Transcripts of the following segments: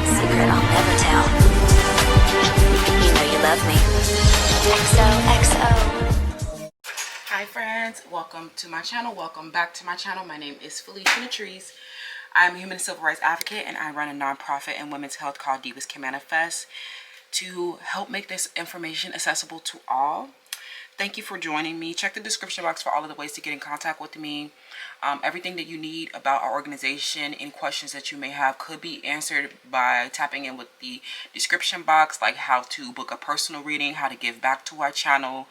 Secret I'll never tell. You know you love me. XOXO. Hi friends, welcome to my channel. Welcome back to my channel. My name is Felicia. I'm a human and civil rights advocate, and I run a nonprofit in women's health called Divas Can Manifest to help make this information accessible to all. Thank you for joining me. Check the description box for all of the ways to get in contact with me. Everything that you need about our organization, any questions that you may have, could be answered by tapping in with the description box, like how to book a personal reading, how to give back to our channel.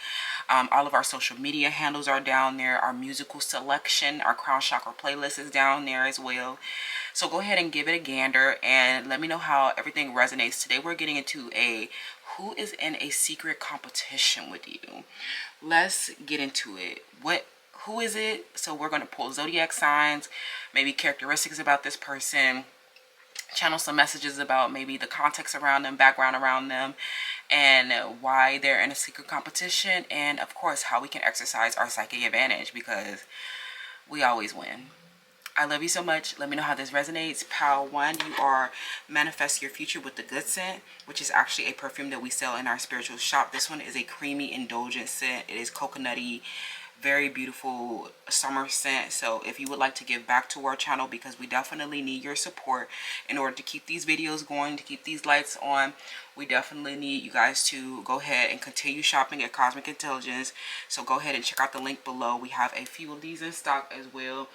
All of our social media handles are down there. Our musical selection, our Crown Chakra playlist is down there as well. So go ahead and give it a gander and let me know how everything resonates. Today we're getting into who is in a secret competition with you. Let's get into it. Who is it? So we're going to pull zodiac signs, maybe characteristics about this person, channel some messages about maybe the context around them, background around them, and why they're in a secret competition, and of course how we can exercise our psychic advantage, because we always win. I love you so much. Let me know how this resonates. Pile 1, you are Manifest Your Future with the Good Scent, which is actually a perfume that we sell in our spiritual shop. This one is a creamy, indulgent scent. It is coconutty, very beautiful summer scent. So if you would like to give back to our channel, because we definitely need your support in order to keep these videos going, to keep these lights on, we definitely need you guys to go ahead and continue shopping at Cosmic Intelligence. So go ahead and check out the link below. We have a few of these in stock as well.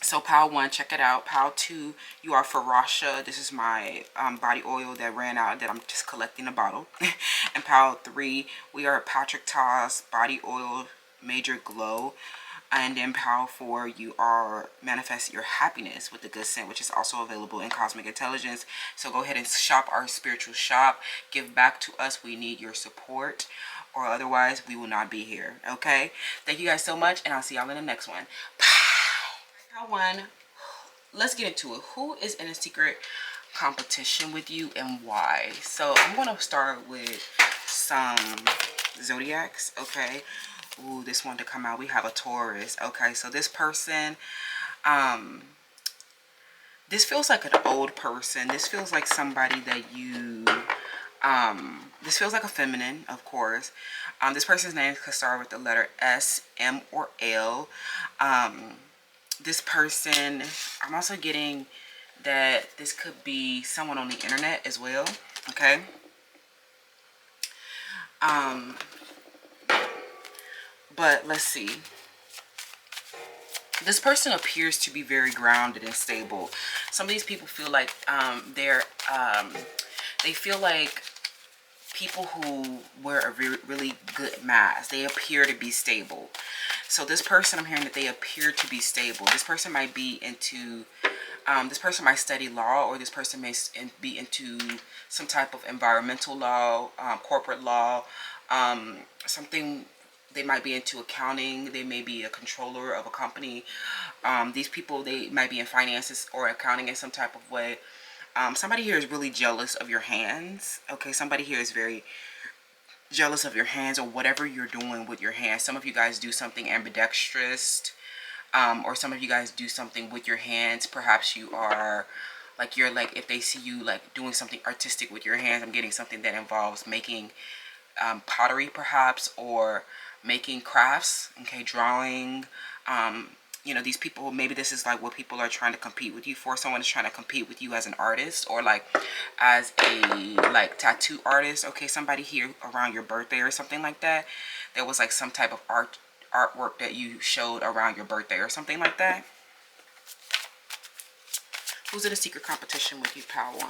So Pile 1, check it out. Pile 2, you are FARASHA. This is my body oil that ran out that I'm just collecting a bottle. And Pile 3, we are Patrick Ta's body oil Major Glow. And then Pile 4, you are Manifest Your Happiness with the Good Scent, which is also available in Cosmic Intelligence. So go ahead and shop our spiritual shop. Give back to us. We need your support, or otherwise we will not be here. Okay? Thank you guys so much, and I'll see y'all in the next one. Pile 1, let's get into it. Who is in a secret competition with you and why? So I'm going to start with some zodiacs. Okay. Ooh, this one to come out. We have a Taurus. Okay. So this person, this feels like an old person. This feels like somebody that you, this feels like a feminine, of course. This person's name could start with the letter S, M, or L. This person, I'm also getting that this could be someone on the internet as well. Okay. But let's see. This person appears to be very grounded and stable. Some of these people feel like they feel like people who wear a really good mask. They appear to be stable. So this person, I'm hearing that they appear to be stable. This person might be into, this person might study law, or this person may be into some type of environmental law, corporate law, something. They might be into accounting. They may be a controller of a company. These people, they might be in finances or accounting in some type of way. Somebody here is really jealous of your hands. Okay, somebody here is very jealous of your hands, or whatever you're doing with your hands. Some of you guys do something ambidextrous, or some of you guys do something with your hands. Perhaps you are like, you're like, if they see you like doing something artistic with your hands, I'm getting something that involves making pottery perhaps, or making crafts. Okay, drawing. You know, these people, maybe this is like what people are trying to compete with you for. Someone is trying to compete with you as an artist, or like as a like tattoo artist. Okay, somebody here around your birthday or something like that. There was like some type of artwork that you showed around your birthday or something like that. Who's in a secret competition with you, Pile 1?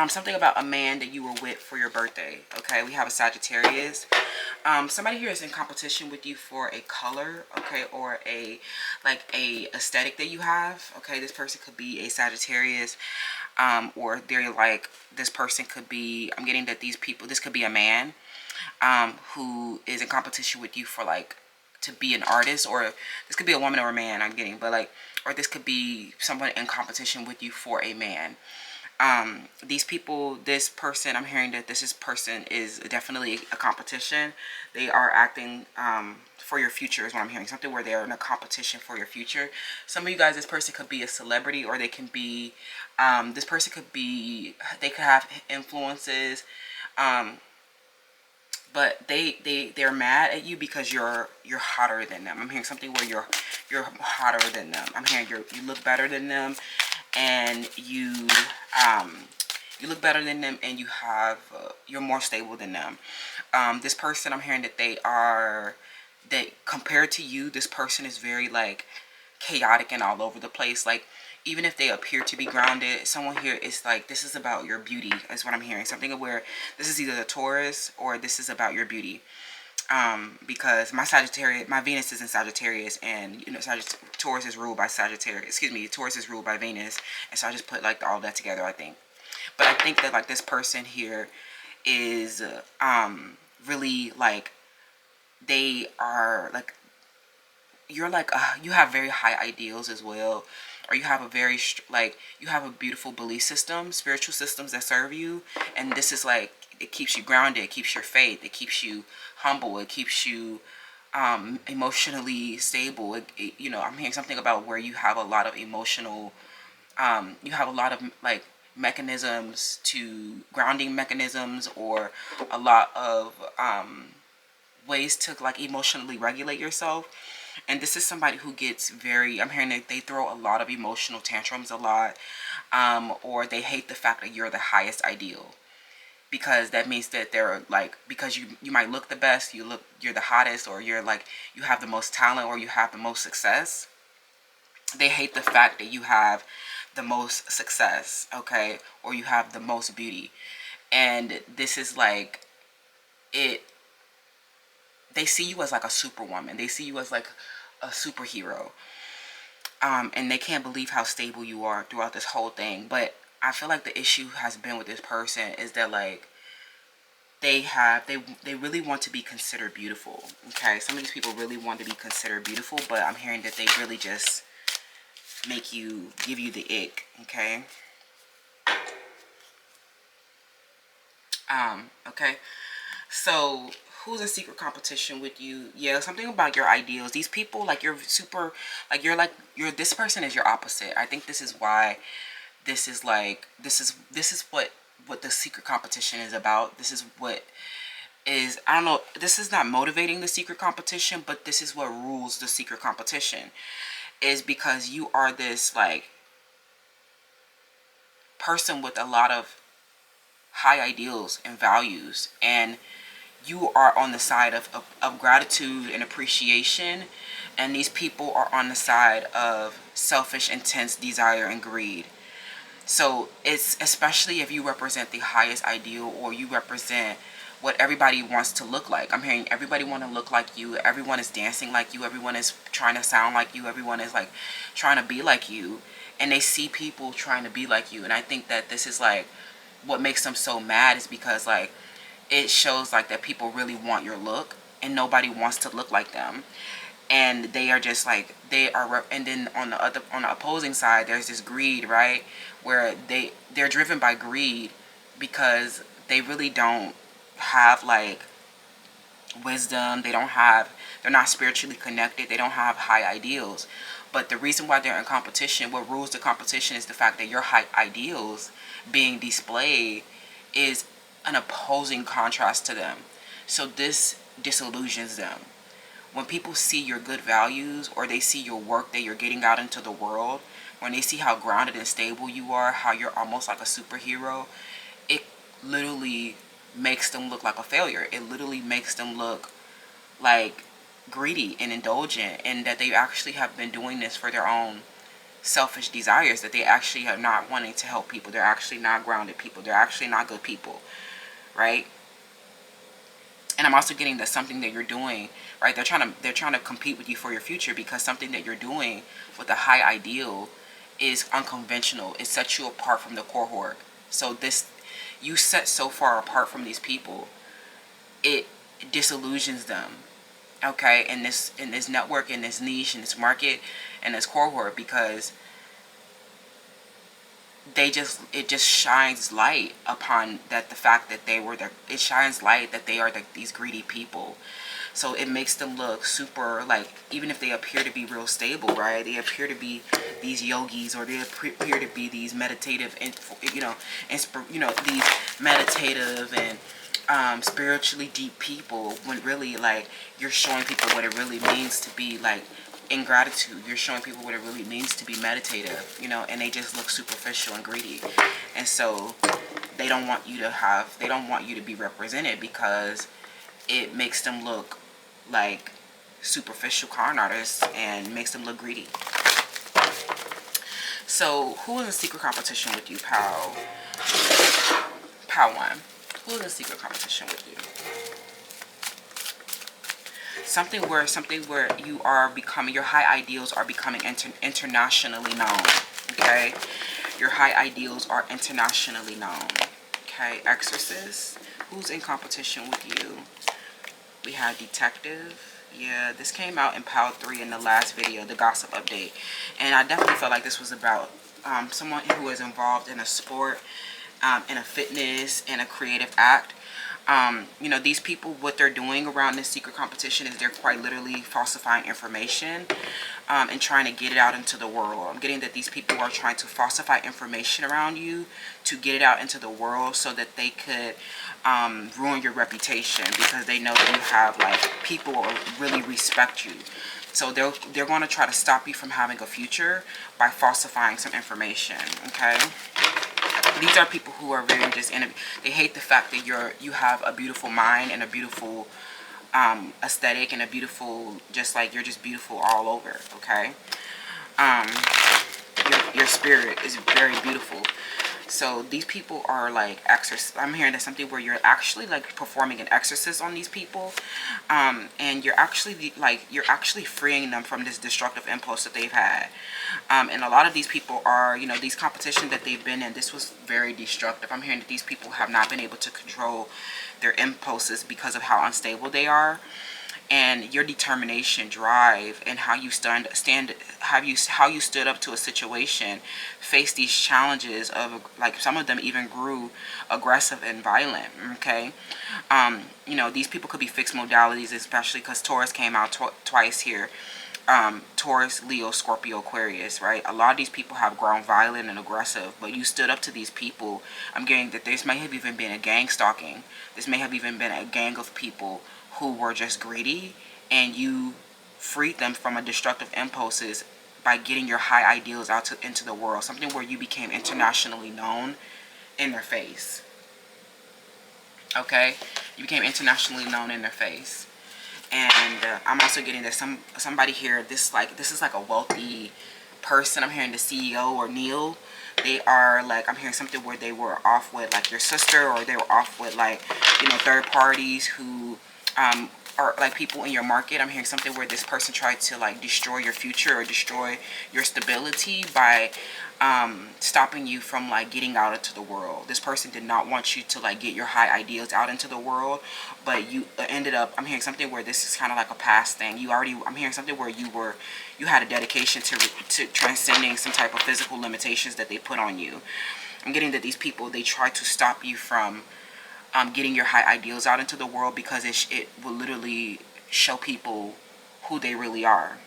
Something about a man that you were with for your birthday. Okay, we have a Sagittarius. Somebody here is in competition with you for a color, okay, or a aesthetic that you have. Okay, this person could be a Sagittarius, or they're like, this person could be, I'm getting that these people, this could be a man who is in competition with you for like to be an artist, or this could be a woman or a man, I'm getting, but like, or this could be someone in competition with you for a man. These people, this person, I'm hearing that this person is definitely a competition. They are acting for your future is what I'm hearing. Something where they're in a competition for your future. Some of you guys, this person could be a celebrity, or they can be, this person could be, they could have influences, but they're mad at you because you're hotter than them. I'm hearing something where you're hotter than them. I'm hearing you look better than them, and you look better than them, and you have you're more stable than them. This person, I'm hearing that that compared to you, this person is very like chaotic and all over the place. Like, even if they appear to be grounded, someone here is like, this is about your beauty is what I'm hearing. Something where this is either a Taurus or this is about your beauty. Because my Venus is in Sagittarius, and you know, Taurus is ruled by Sagittarius. Excuse me, Taurus is ruled by Venus, and so I just put like all that together, I think. But I think that like this person here is really like, they are like, you're like you have very high ideals as well, or you have a very you have a beautiful belief system, spiritual systems that serve you, and this is like, it keeps you grounded, it keeps your faith, it keeps you humble, it keeps you emotionally stable. You know, I'm hearing something about where you have a lot of emotional, you have a lot of like mechanisms to grounding mechanisms, or a lot of ways to like emotionally regulate yourself. And this is somebody who gets very, I'm hearing that they throw a lot of emotional tantrums a lot, or they hate the fact that you're the highest ideal, because that means that they're like, because you might look the best, you're the hottest, or you're like, you have the most talent, or you have the most success. They hate the fact that you have the most success, okay, or you have the most beauty. And this is like, they see you as like a superwoman, they see you as like a superhero, and they can't believe how stable you are throughout this whole thing. But I feel like the issue has been with this person is that like, they really want to be considered beautiful, okay. Some of these people really want to be considered beautiful, but I'm hearing that they really just give you the ick, okay. Okay, so who's in secret competition with you? Yeah, something about your ideals. These people, like, you're super, like, this person is your opposite. I think this is why this is like, this is what the secret competition is about. This is what is, I don't know, this is not motivating the secret competition, but this is what rules the secret competition, is because you are this like person with a lot of high ideals and values, and you are on the side of gratitude and appreciation, and these people are on the side of selfish, intense desire and greed. So it's, especially if you represent the highest ideal, or you represent what everybody wants to look like. I'm hearing everybody want to look like you, everyone is dancing like you, everyone is trying to sound like you, everyone is like trying to be like you, and they see people trying to be like you. And I think that this is like what makes them so mad, is because like, it shows like that people really want your look, and nobody wants to look like them, and they are just like, and then on the opposing side, there's this greed, right, where they're driven by greed, because they really don't have like wisdom, they're not spiritually connected, they don't have high ideals. But the reason why they're in competition, what rules the competition, is the fact that your high ideals being displayed is an opposing contrast to them. So this disillusions them. When people see your good values, or they see your work that you're getting out into the world, when they see how grounded and stable you are, how you're almost like a superhero, it literally makes them look like a failure. It literally makes them look like greedy and indulgent, and that they actually have been doing this for their own selfish desires, that they actually are not wanting to help people. They're actually not grounded people. They're actually not good people, right? And I'm also getting that something that you're doing, right, they're trying to compete with you for your future, because something that you're doing with a high ideal is unconventional. It sets you apart from the cohort. So you set so far apart from these people, it disillusions them, okay, in this network, in this niche, in this market, in this cohort, because it just shines light upon that, the fact that it shines light that they are these greedy people. So it makes them look super, like, even if they appear to be real stable, right? They appear to be these yogis, or they appear to be these meditative, these meditative and spiritually deep people, when really, like, you're showing people what it really means to be, like, in gratitude. You're showing people what it really means to be meditative, and they just look superficial and greedy. And so they don't want you to be represented, because it makes them look like superficial con artists and makes them look greedy. So who is in secret competition with you, pal? Pal 1. Who is in secret competition with you? Something where you are becoming, your high ideals are becoming internationally known. Okay? Your high ideals are internationally known. Okay? Exorcist. Who's in competition with you? We have detective. Yeah, this came out in Pal 3 in the last video, the gossip update. And I definitely felt like this was about someone who is involved in a sport, in a fitness, in a creative act. These people, what they're doing around this secret competition is they're quite literally falsifying information and trying to get it out into the world. I'm getting that these people are trying to falsify information around you to get it out into the world so that they could ruin your reputation, because they know that you have, like, people who really respect you. So they're going to try to stop you from having a future by falsifying some information. Okay? These are people who are very they hate the fact that you have a beautiful mind and a beautiful aesthetic and a beautiful, just like, you're just beautiful all over. Okay? Your spirit is very beautiful. So these people are like I'm hearing that something where you're actually, like, performing an exorcist on these people, and you're actually freeing them from this destructive impulse that they've had. And a lot of these people are, these competitions that they've been in, this was very destructive. I'm hearing that these people have not been able to control their impulses because of how unstable they are. And your determination, drive, and how you how you stood up to a situation, face these challenges of, like, some of them even grew aggressive and violent. Okay, these people could be fixed modalities, especially because Taurus came out twice here. Taurus, Leo, Scorpio, Aquarius, right? A lot of these people have grown violent and aggressive, but you stood up to these people. I'm getting that this may have even been a gang stalking. This may have even been a gang of people who were just greedy, and you freed them from a destructive impulses by getting your high ideals out into the world. Something where you became internationally known in their face. Okay? You became internationally known in their face. And I'm also getting that somebody here, this is like a wealthy person. I'm hearing the CEO or Neil. They are, like, I'm hearing something where they were off with, like, your sister, or they were off with, like, third parties who are, like, people in your market. I'm hearing something where this person tried to, like, destroy your future or destroy your stability by stopping you from, like, getting out into the world. This person did not want you to, like, get your high ideals out into the world, but you ended up, I'm hearing something where this is kind of like a past thing. I'm hearing something where you had a dedication to transcending some type of physical limitations that they put on you. I'm getting that these people, they try to stop you from getting your high ideals out into the world, because it will literally show people who they really are.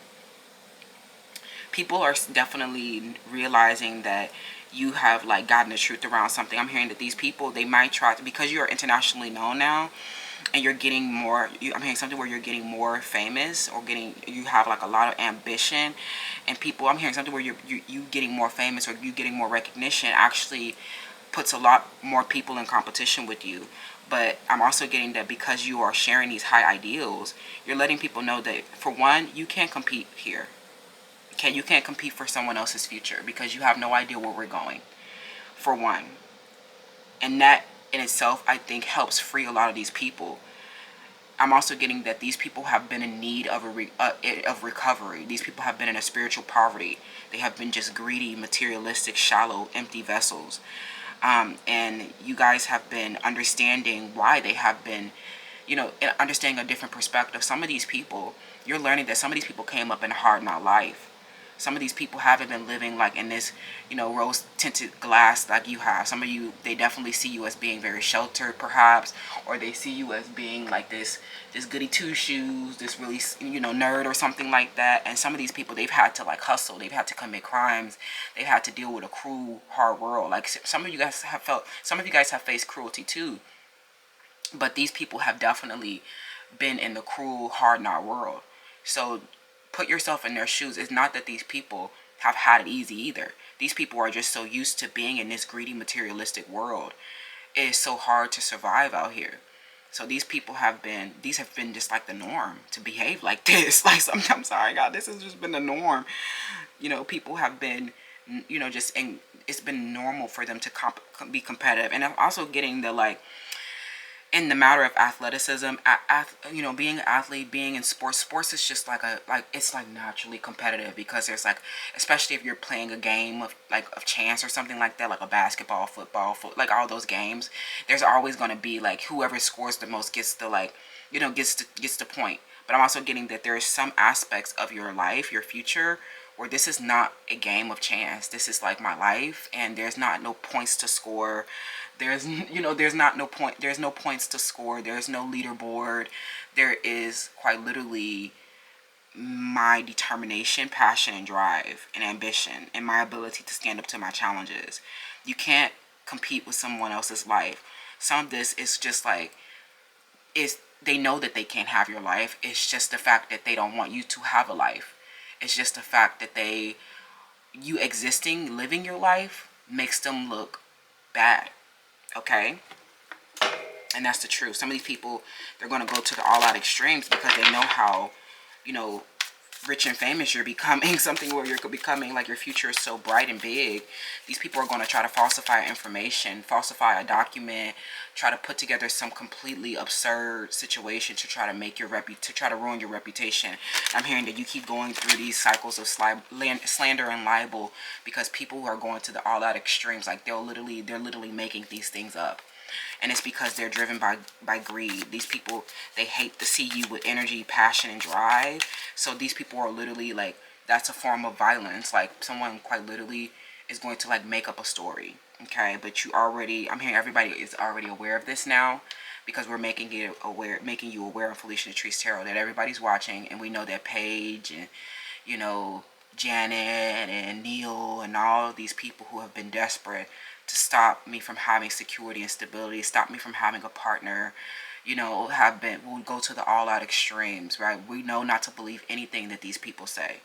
People are definitely realizing that you have, like, gotten the truth around something. I'm hearing that these people, they might try to, because you're internationally known now, and you're getting more, I'm hearing something where you're getting more famous, or you have, like, a lot of ambition, and people, I'm hearing something where you getting more famous, or you getting more recognition, actually puts a lot more people in competition with you. But I'm also getting that because you are sharing these high ideals, you're letting people know that, for one, you can't compete here. Okay, you can't compete for someone else's future, because you have no idea where we're going, for one. And that in itself, I think, helps free a lot of these people. I'm also getting that these people have been in need of of recovery. These people have been in a spiritual poverty. They have been just greedy, materialistic, shallow, empty vessels. And you guys have been understanding why they have been, understanding a different perspective. Some of these people, you're learning that some of these people came up in a hard knock life. Some of these people haven't been living like in this, you know, rose tinted glass like you have. Some of you, they definitely see you as being very sheltered perhaps, or they see you as being like this goody two shoes, this really, you know, nerd or something like that. And some of these people, they've had to like hustle, they've had to commit crimes, they've had to deal with a cruel, hard world. Like some of you guys have felt, some of you guys have faced cruelty too, but these people have definitely been in the cruel, hard knock world. So put yourself in their shoes. It's not that these people have had it easy either. These people are just so used to being in this greedy, materialistic world. It is so hard to survive out here. So these people have been, these have been just like the norm to behave like this. Like sometimes, sorry God, this has just been the norm. You know, people have been, you know, just, and it's been normal for them to be competitive. And I'm also getting the like, in the matter of athleticism, you know, being an athlete, being in sports is just like it's like naturally competitive, because there's like, especially if you're playing a game of like of chance or something like that, like a basketball, football, like all those games, there's always going to be like whoever scores the most gets the, like, you know, gets the point. But I'm also getting that there's some aspects of your life, your future, where this is not a game of chance. This is like my life, and there's not no points to score. There's, you know, there's no points to score. There's no leaderboard. There is quite literally my determination, passion, and drive, and ambition, and my ability to stand up to my challenges. You can't compete with someone else's life. Some of this is just like, they know that they can't have your life. It's just the fact that they don't want you to have a life. It's just the fact that you existing, living your life makes them look bad. Okay? And that's the truth. Some of these people, they're going to go to the all-out extremes because they know how, you know, rich and famous you're becoming. Something where you're becoming, like your future is so bright and big. These people are going to try to falsify information, falsify a document, try to put together some completely absurd situation to try to make to try to ruin your reputation. I'm hearing that you keep going through these cycles of slander and libel because people who are going to the all-out extremes, like they're literally making these things up. And it's because they're driven by greed. These people, they hate to see you with energy, passion, and drive. So these people are literally like, that's a form of violence. Like someone quite literally is going to like make up a story. Okay, but I'm hearing everybody is already aware of this now, because we're making you aware of Felicia the Trees Tarot, that everybody's watching, and we know that Paige and, you know, Janet and Neil and all of these people who have been desperate to stop me from having security and stability, stop me from having a partner, you know, will go to the all-out extremes, right? We know not to believe anything that these people say.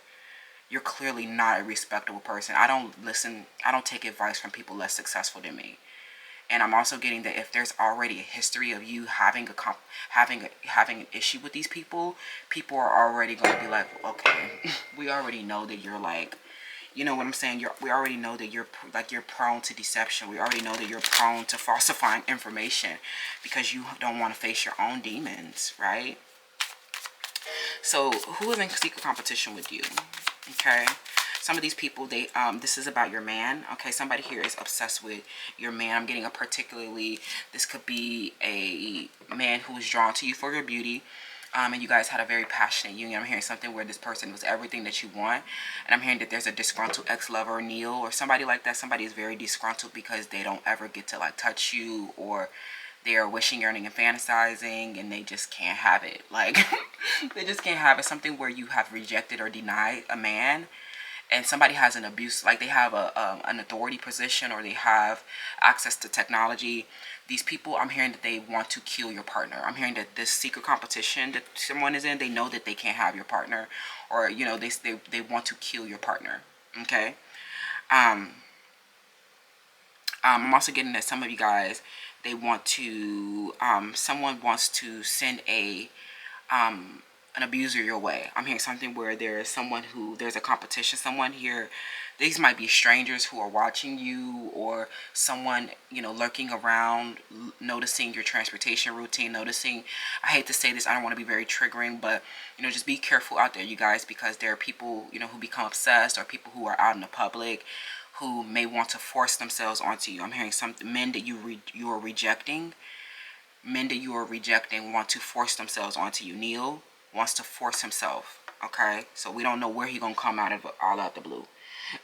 You're clearly not a respectable person. I don't take advice from people less successful than me. And I'm also getting that if there's already a history of you having an issue with these people are already going to be like, okay, we already know that you're like, you know what I'm saying? We already know that you're prone to deception. We already know that you're prone to falsifying information because you don't want to face your own demons, right? So who is in secret competition with you? Okay. Some of these people, this is about your man. Okay, somebody here is obsessed with your man. I'm getting this could be a man who is drawn to you for your beauty. And you guys had a very passionate union. I'm hearing something where this person was everything that you want. And I'm hearing that there's a disgruntled ex-lover, Neil, or somebody like that. Somebody is very disgruntled because they don't ever get to like touch you, or they are wishing, yearning, and fantasizing, and they just can't have it. Like, they just can't have it. Something where you have rejected or denied a man, and somebody has an abuse, like they have an authority position, or they have access to technology. These people, I'm hearing that they want to kill your partner. I'm hearing that this secret competition that someone is in, they know that they can't have your partner, or, you know, they want to kill your partner. Okay. I'm also getting that some of you guys, they want to, someone wants to send an abuser your way. I'm hearing something where there's a competition. Someone here, these might be strangers who are watching you, or someone, you know, lurking around, noticing your transportation routine, noticing, I hate to say this, I don't want to be very triggering, but, you know, just be careful out there, you guys, because there are people, you know, who become obsessed, or people who are out in the public who may want to force themselves onto you. I'm hearing some men that you are rejecting. Men that you are rejecting want to force themselves onto you. Neil wants to force himself Okay, so we don't know where he gonna come out of all out the blue.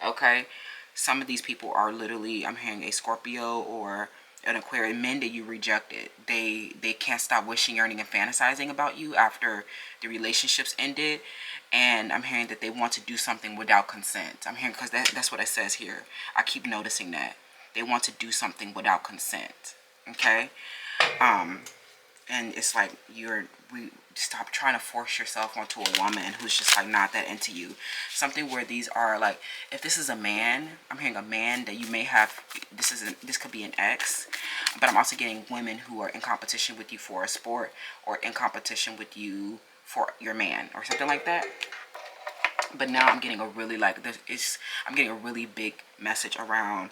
Okay, some of these people are literally, I'm hearing a Scorpio or an Aquarius, men that you rejected. They can't stop wishing, yearning, and fantasizing about you after the relationships ended. And I'm hearing that they want to do something without consent. I'm hearing, because that's what it says here. I keep noticing that they want to do something without consent. Okay, and it's like we stop trying to force yourself onto a woman who's just like not that into you. Something where these are like, if this is a man, I'm hearing a man that you may have, this could be an ex, but I'm also getting women who are in competition with you for a sport, or in competition with you for your man or something like that. But now I'm getting a really I'm getting a really big message around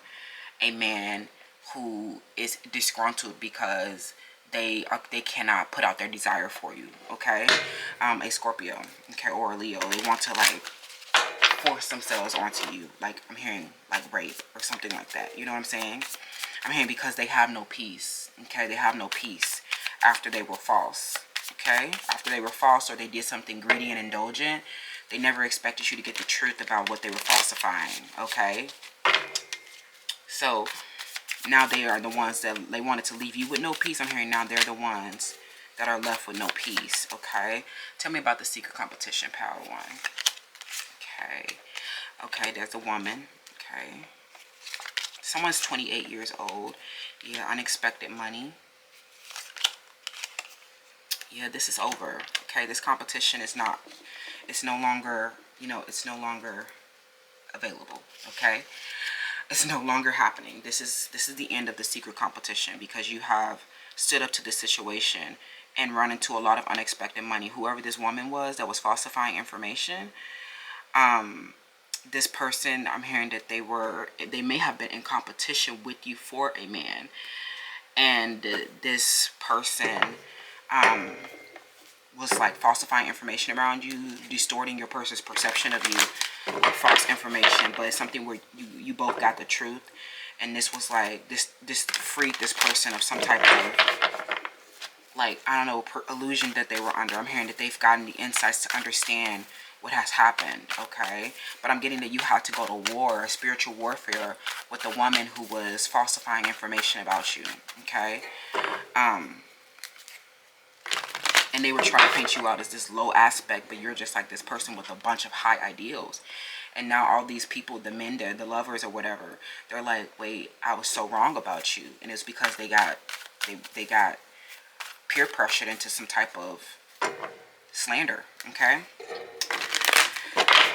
a man who is disgruntled because they cannot put out their desire for you. Okay, a Scorpio, okay, or a Leo. They want to like force themselves onto you. Like I'm hearing like rape or something like that. You know what I'm saying? I'm hearing because they have no peace. Okay, they have no peace after they were false. Okay, after they were false, or they did something greedy and indulgent. They never expected you to get the truth about what they were falsifying. Okay, so now they are the ones that they wanted to leave you with no peace. I'm hearing now they're the ones that are left with no peace. Okay, tell me about the secret competition, power one. Okay, okay, there's a woman. Okay, someone's 28 years old. Yeah, unexpected money. Yeah, this is over. Okay, this competition is not, it's no longer, you know, it's no longer available. Okay, it's no longer happening. This is the end of the secret competition, because you have stood up to this situation and run into a lot of unexpected money. Whoever this woman was that was falsifying information, this person, I'm hearing that they may have been in competition with you for a man, and this person was like falsifying information around you, distorting your person's perception of you with false information. But it's something where you both got the truth, and this was like this freed this person of some type of, like, I don't know, illusion that they were under. I'm hearing that they've gotten the insights to understand what has happened. Okay, but I'm getting that you had to go to war, spiritual warfare, with the woman who was falsifying information about you. Okay, and they were trying to paint you out as this low aspect, but you're just like this person with a bunch of high ideals. And now all these people, the men there, the lovers or whatever, they're like, wait, I was so wrong about you. And it's because they got peer pressured into some type of slander. Okay,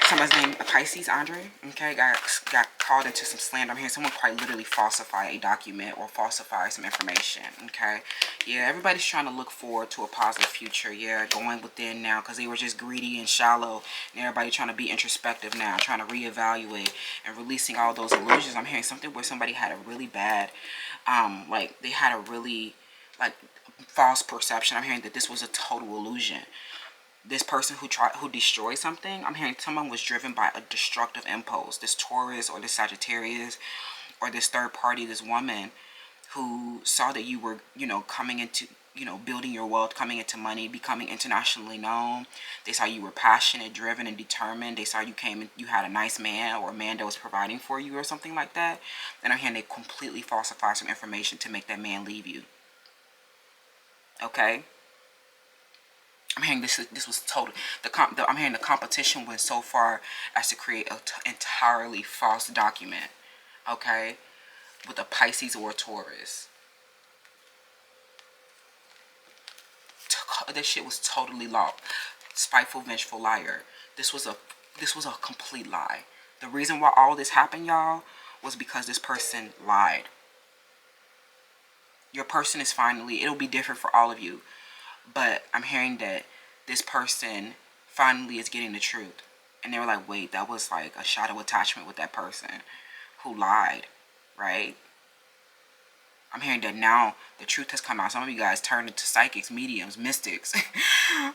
somebody's named Pisces, Andre, okay, got called into some slander. I'm hearing someone quite literally falsify a document or falsify some information. Okay, yeah, everybody's trying to look forward to a positive future. Yeah, going within now, because they were just greedy and shallow, and everybody trying to be introspective now, trying to reevaluate and releasing all those illusions. I'm hearing something where somebody had a really bad, like they had a really like false perception. I'm hearing that this was a total illusion. This person who destroyed something, I'm hearing someone was driven by a destructive impulse. This Taurus or this Sagittarius or this third party, this woman who saw that you were, you know, coming into, you know, building your wealth, coming into money, becoming internationally known. They saw you were passionate, driven, and determined. They saw you came and you had a nice man, or a man that was providing for you or something like that. And I'm hearing they completely falsified some information to make that man leave you. Okay, I'm hearing this was total. I'm hearing the competition went so far as to create an entirely false document. Okay, with a Pisces or a Taurus. This shit was totally spiteful, vengeful liar. This was a complete lie. The reason why all this happened, y'all, was because this person lied. Your person is finally, it'll be different for all of you, but I'm hearing that this person finally is getting the truth. And they were like, wait, that was like a shadow attachment with that person who lied, right? I'm hearing that now the truth has come out. Some of you guys turned into psychics, mediums, mystics.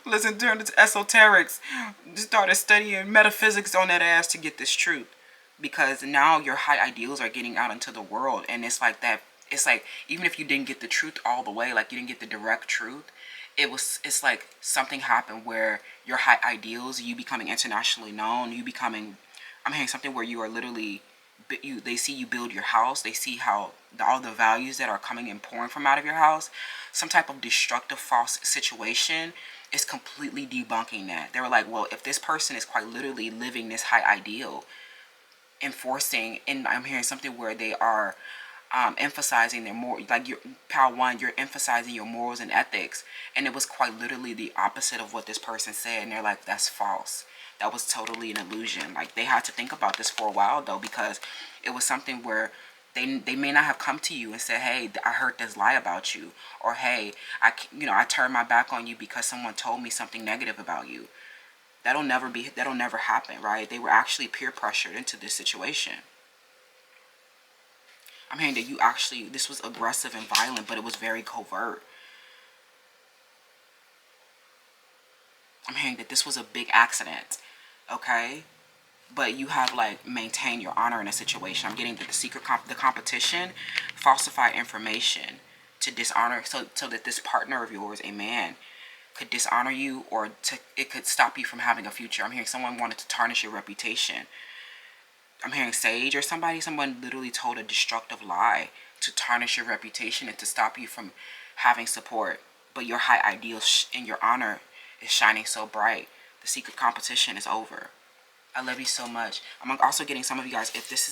Listen, turned into esoterics. Started studying metaphysics on that ass to get this truth. Because now your high ideals are getting out into the world. And it's like that, it's like, even if you didn't get the truth all the way, like you didn't get the direct truth, it's like something happened where your high ideals, you becoming internationally known, you becoming, I'm hearing something where you are literally, they see you build your house, they see how all the values that are coming and pouring from out of your house. Some type of destructive false situation is completely debunking that. They were like, well, if this person is quite literally living this high ideal, enforcing, and I'm hearing something where they are emphasizing their more, like your power one, you're emphasizing your morals and ethics, and it was quite literally the opposite of what this person said, and they're like, that's false. That was totally an illusion. Like, they had to think about this for a while though, because it was something where they may not have come to you and said, hey, I heard this lie about you, or hey, I turned my back on you because someone told me something negative about you. That'll never happen, right? They were actually peer pressured into this situation. I'm hearing that this was aggressive and violent, but it was very covert. I'm hearing that this was a big accident, okay? But you have, like, maintained your honor in a situation. I'm getting that the competition, falsify information to dishonor, so that this partner of yours, a man, could dishonor you, or it could stop you from having a future. I'm hearing someone wanted to tarnish your reputation. I'm hearing sage or someone literally told a destructive lie to tarnish your reputation and to stop you from having support. But your high ideals and your honor is shining so bright. The secret competition is over. I love you so much. I'm also getting some of you guys, if this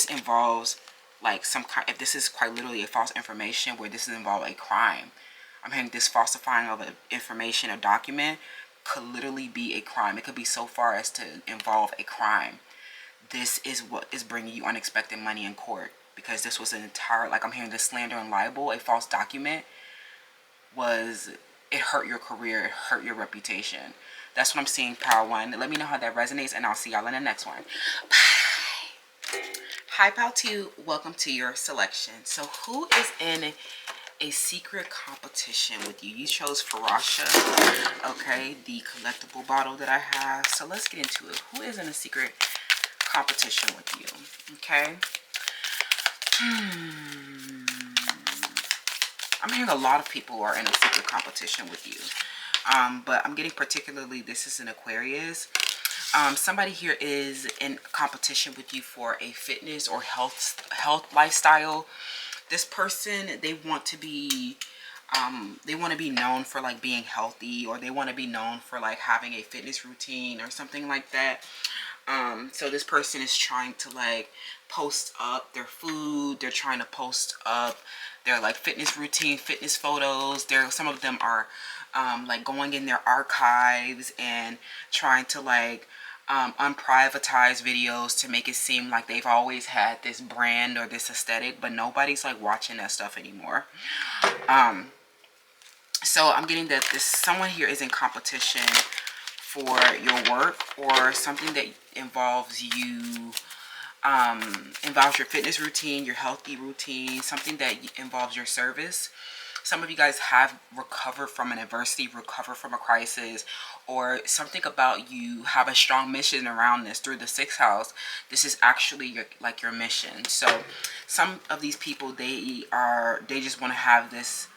involves like if this is quite literally a false information where this is involved a crime. I'm hearing this falsifying of information or document could literally be a crime. It could be so far as to involve a crime. This is what is bringing you unexpected money in court, because this was an entire, like I'm hearing this slander and libel, a false document it hurt your career, it hurt your reputation. That's what I'm seeing, Power One. Let me know how that resonates, and I'll see y'all in the next one. Bye. Hi, Power Two. Welcome to your selection. So who is in a secret competition with you? You chose FARASHA, okay, the collectible bottle that I have. So let's get into it. Who is in a secret competition with you? Okay. I'm hearing a lot of people are in a secret competition with you. But I'm getting particularly, this is an Aquarius. Somebody here is in competition with you for a fitness or health lifestyle. This person, they want to be known for like being healthy, or they want to be known for like having a fitness routine or something like that. So this person is trying to like post up their food. They're trying to post up their like fitness routine, fitness photos. Some of them are like going in their archives and trying to like unprivatize videos to make it seem like they've always had this brand or this aesthetic, but nobody's like watching that stuff anymore. So I'm getting that someone here is in competition for your work, or something that involves you, involves your fitness routine, your healthy routine, something that involves your service. Some of you guys have recovered from an adversity, recovered from a crisis, or something about you have a strong mission around this through the 6th house. This is actually your mission. So some of these people, they just want to have this.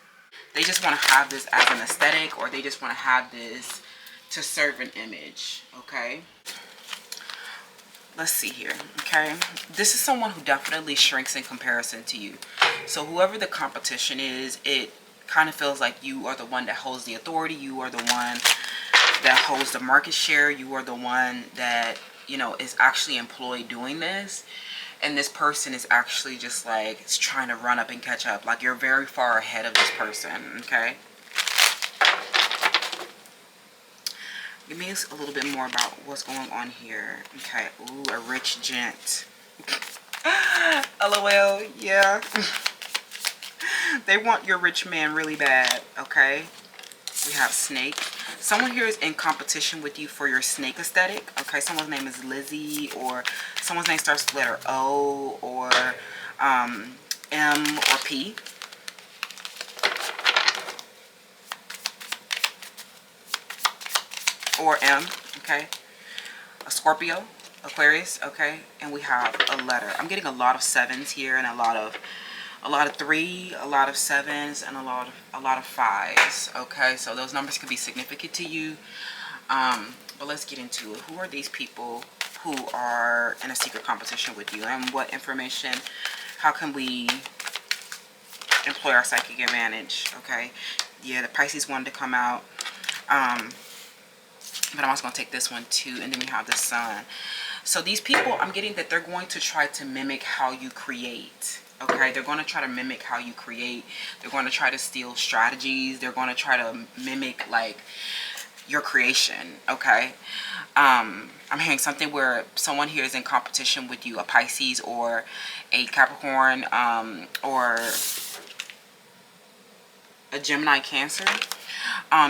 They just want to have this as an aesthetic, or they just want to have this to serve an image. Okay. Let's see here. Okay. This is someone who definitely shrinks in comparison to you. So whoever the competition is, it kind of feels like you are the one that holds the authority. You are the one that holds the market share. You are the one that, is actually employed doing this. And this person is actually just like, it's trying to run up and catch up. Like, you're very far ahead of this person. Okay. Give me a little bit more about what's going on here. Okay. Ooh, a rich gent. LOL. Yeah. They want your rich man really bad. Okay. We have snake. Someone here is in competition with you for your snake aesthetic. Okay. Someone's name is Lizzie, or someone's name starts with the letter O, or M, or P. Or M, okay. A Scorpio, Aquarius, okay. And we have a letter. I'm getting a lot of 7s here and a lot of a lot of 3, a lot of 7s, and a lot of 5s. Okay, so those numbers could be significant to you. But let's get into it. Who are these people who are in a secret competition with you, and what information, how can we employ our psychic advantage? Okay, yeah, the Pisces wanted to come out, but I'm also going to take this one too, and then we have the Sun. So these people, I'm getting that they're going to try to mimic how you create. Okay, they're going to try to mimic how you create. They're going to try to steal strategies. They're going to try to mimic like your creation. Okay, I'm hearing something where someone here is in competition with you, a Pisces or a Capricorn, or a Gemini, Cancer.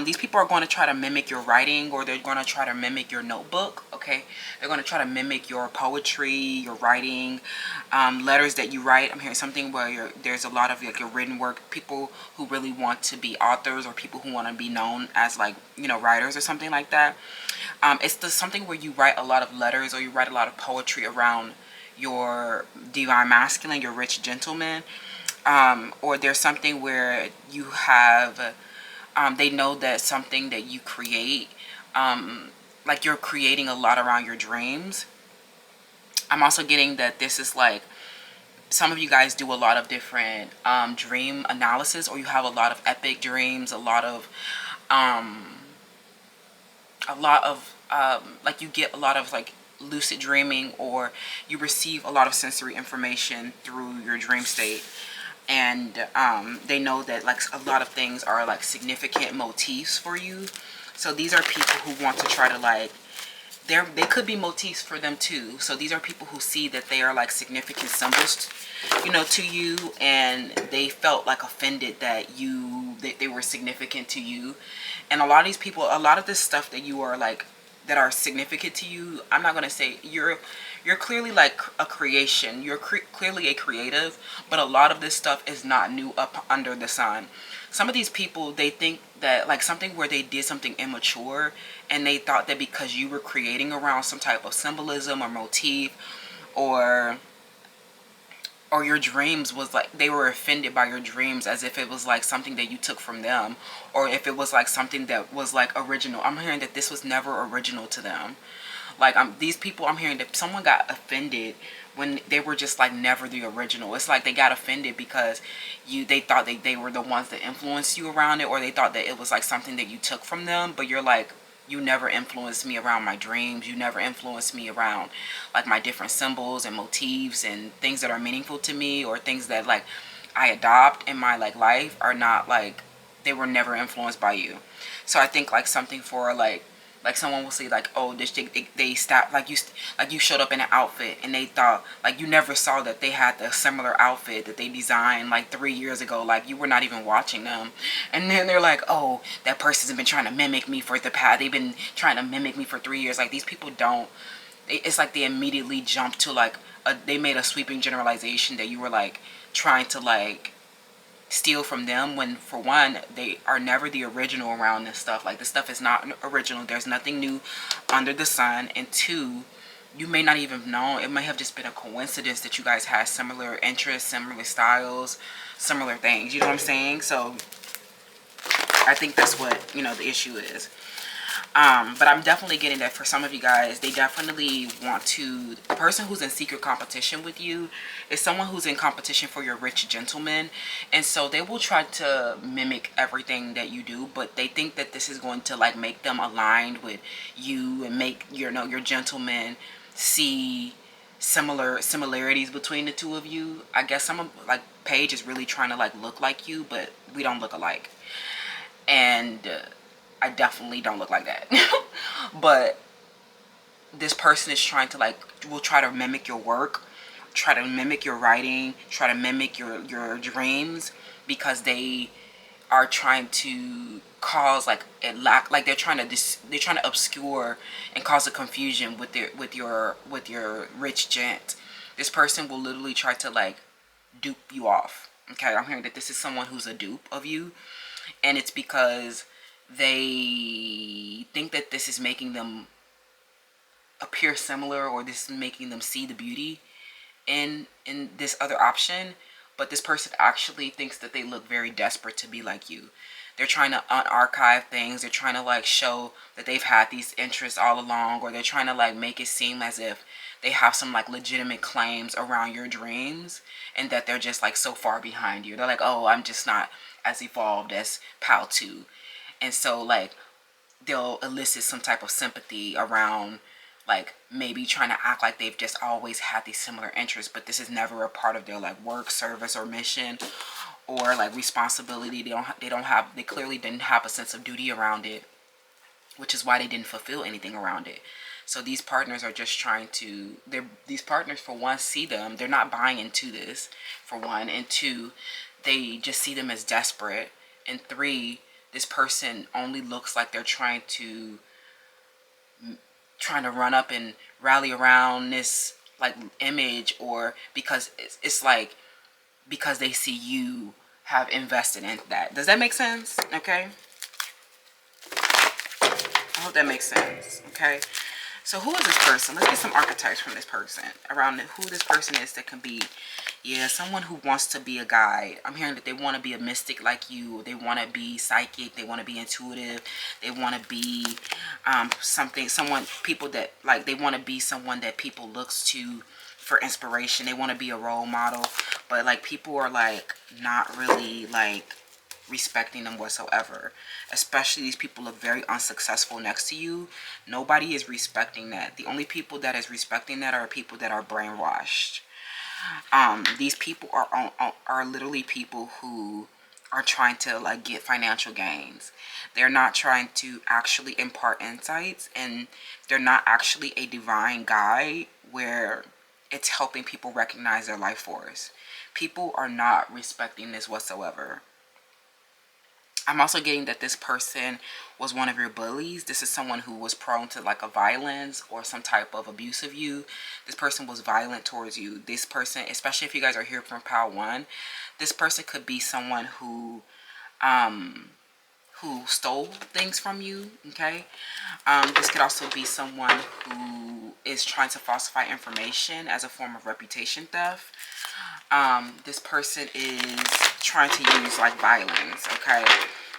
These people are going to try to mimic your writing, or they're going to try to mimic your notebook. Okay, they're going to try to mimic your poetry, your writing, letters that you write. I'm hearing something where there's a lot of like your written work. People who really want to be authors, or people who want to be known as like, you know, writers or something like that. It's something where you write a lot of letters, or you write a lot of poetry around your divine masculine, your rich gentleman. Or there's something where you have, they know that something that you create, like you're creating a lot around your dreams. I'm also getting that this is like, some of you guys do a lot of different dream analysis, or you have a lot of epic dreams, a lot of like you get a lot of like lucid dreaming, or you receive a lot of sensory information through your dream state. And they know that like a lot of things are like significant motifs for you. So these are people who want to try to like, they could be motifs for them too. So these are people who see that they are like significant symbols, you know, to you, and they felt like offended that they were significant to you. And a lot of these people, a lot of this stuff that you are like, that are significant to you, I'm not going to say you're clearly like a creation. You're clearly a creative, but a lot of this stuff is not new up under the sun. Some of these people, they think that like something where they did something immature, and they thought that because you were creating around some type of symbolism or motif, or your dreams was like, they were offended by your dreams as if it was like something that you took from them, or if it was like something that was like original. I'm hearing that this was never original to them. Like these people, I'm hearing that someone got offended when they were just like never the original. It's like they got offended because they thought they were the ones that influenced you around it, or they thought that it was like something that you took from them. But you're like, you never influenced me around my dreams. You never influenced me around like my different symbols and motifs and things that are meaningful to me, or things that like I adopt in my like life are not like, they were never influenced by you. So I think like something for like someone will say like, oh, they stopped, like you showed up in an outfit, and they thought like you never saw that they had the similar outfit that they designed like 3 years ago, like you were not even watching them. And then they're like, oh, that person's been trying to mimic me for the past, they've been trying to mimic me for 3 years. Like these people don't, it's like they immediately jump to like they made a sweeping generalization that you were like trying to like steal from them, when for one, they are never the original around this stuff. Like this stuff is not original. There's nothing new under the sun. And two, you may not even know, it may have just been a coincidence that you guys had similar interests, similar styles, similar things, you know what I'm saying? So I think that's what, you know, the issue is. But I'm definitely getting that for some of you guys, they definitely want to, the person who's in secret competition with you is someone who's in competition for your rich gentleman. And so they will try to mimic everything that you do, but they think that this is going to like make them aligned with you, and make your gentleman see similarities between the two of you. I guess some of like Paige is really trying to like look like you, but we don't look alike. And I definitely don't look like that. But this person is trying to like, will try to mimic your work, try to mimic your writing, try to mimic your dreams, because they are trying to cause like a lack, like they're trying to obscure and cause a confusion with your rich gent. This person will literally try to like dupe you off. Okay, I'm hearing that this is someone who's a dupe of you, and it's because they think that this is making them appear similar, or this is making them see the beauty in this other option. but this person actually thinks that they look very desperate to be like you. They're trying to unarchive things. They're trying to like show that they've had these interests all along, or they're trying to like make it seem as if they have some like legitimate claims around your dreams, and that they're just like so far behind you. They're like, oh, I'm just not as evolved as Pal 2. And so like they'll elicit some type of sympathy around like maybe trying to act like they've just always had these similar interests, but this is never a part of their like work, service, or mission, or like responsibility. They clearly didn't have a sense of duty around it, which is why they didn't fulfill anything around it. So these partners are just trying to, these partners, for one, see them, they're not buying into this, for one, and two, they just see them as desperate, and three, this person only looks like they're trying to run up and rally around this like image, or because it's like because they see you have invested in that. Does that make sense? Okay, I hope that makes sense. Okay, so who is this person? Let's get some archetypes from this person around who this person is. That can be, yeah, someone who wants to be a guide. I'm hearing that they want to be a mystic like you. They want to be psychic. They want to be intuitive. They want to be people that like, they want to be someone that people looks to for inspiration. They want to be a role model, but like people are like not really like respecting them whatsoever. Especially these people look very unsuccessful next to you. Nobody is respecting that. The only people that is respecting that are people that are brainwashed. These people are literally people who are trying to like get financial gains. They're not trying to actually impart insights, and they're not actually a divine guide where it's helping people recognize their life force. People are not respecting this whatsoever. I'm also getting that this person was one of your bullies. This is someone who was prone to like a violence or some type of abuse of you. This person was violent towards you. This person, especially if you guys are here from Pal 1, this person could be someone who stole things from you, okay? This could also be someone who is trying to falsify information as a form of reputation theft. This person is trying to use like violence, okay?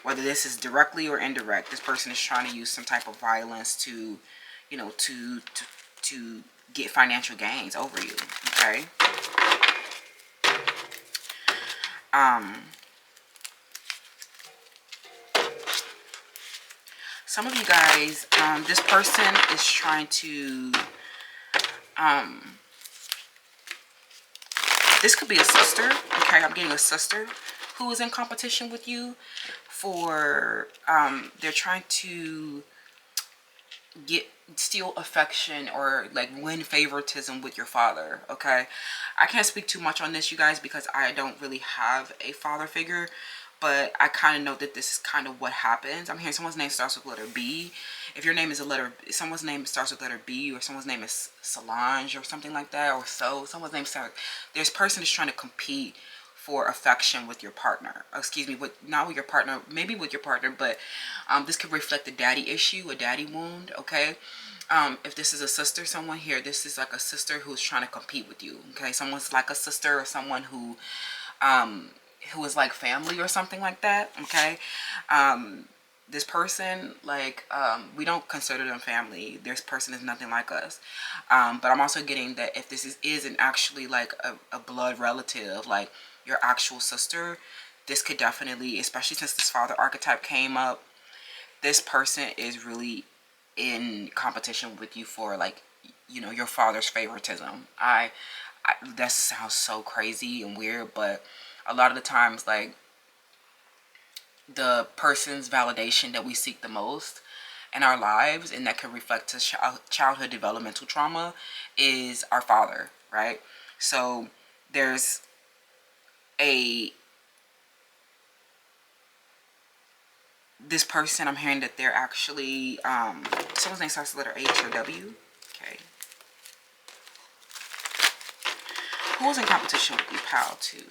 Whether this is directly or indirect, this person is trying to use some type of violence to, you know, to get financial gains over you, okay? Some of you guys, this person is trying to, this could be a sister, okay? I'm getting a sister who is in competition with you for, they're trying to steal affection or like win favoritism with your father, okay? I can't speak too much on this, you guys, because I don't really have a father figure, but I kind of know that this is kind of what happens. I'm hearing someone's name starts with letter B. If your name is someone's name starts with letter B, or someone's name is Solange or something like that, or someone's name starts, this person is trying to compete for affection with your partner. Excuse me, not with your partner, maybe with your partner, but this could reflect a daddy issue, a daddy wound, okay? If this is a sister, someone here, this is like a sister who's trying to compete with you, okay? Someone's like a sister, or someone who is like family or something like that, okay? This person, like, we don't consider them family. This person is nothing like us. But I'm also getting that if this isn't actually like a blood relative, like your actual sister, this could definitely, especially since this father archetype came up, this person is really in competition with you for, like, you know, your father's favoritism. That sounds so crazy and weird, but a lot of the times, like, the person's validation that we seek the most in our lives, and that can reflect to childhood developmental trauma, is our father, right? So there's this person, I'm hearing that they're actually, someone's name starts with letter H or W, okay? Who's in competition with you, Pal 2?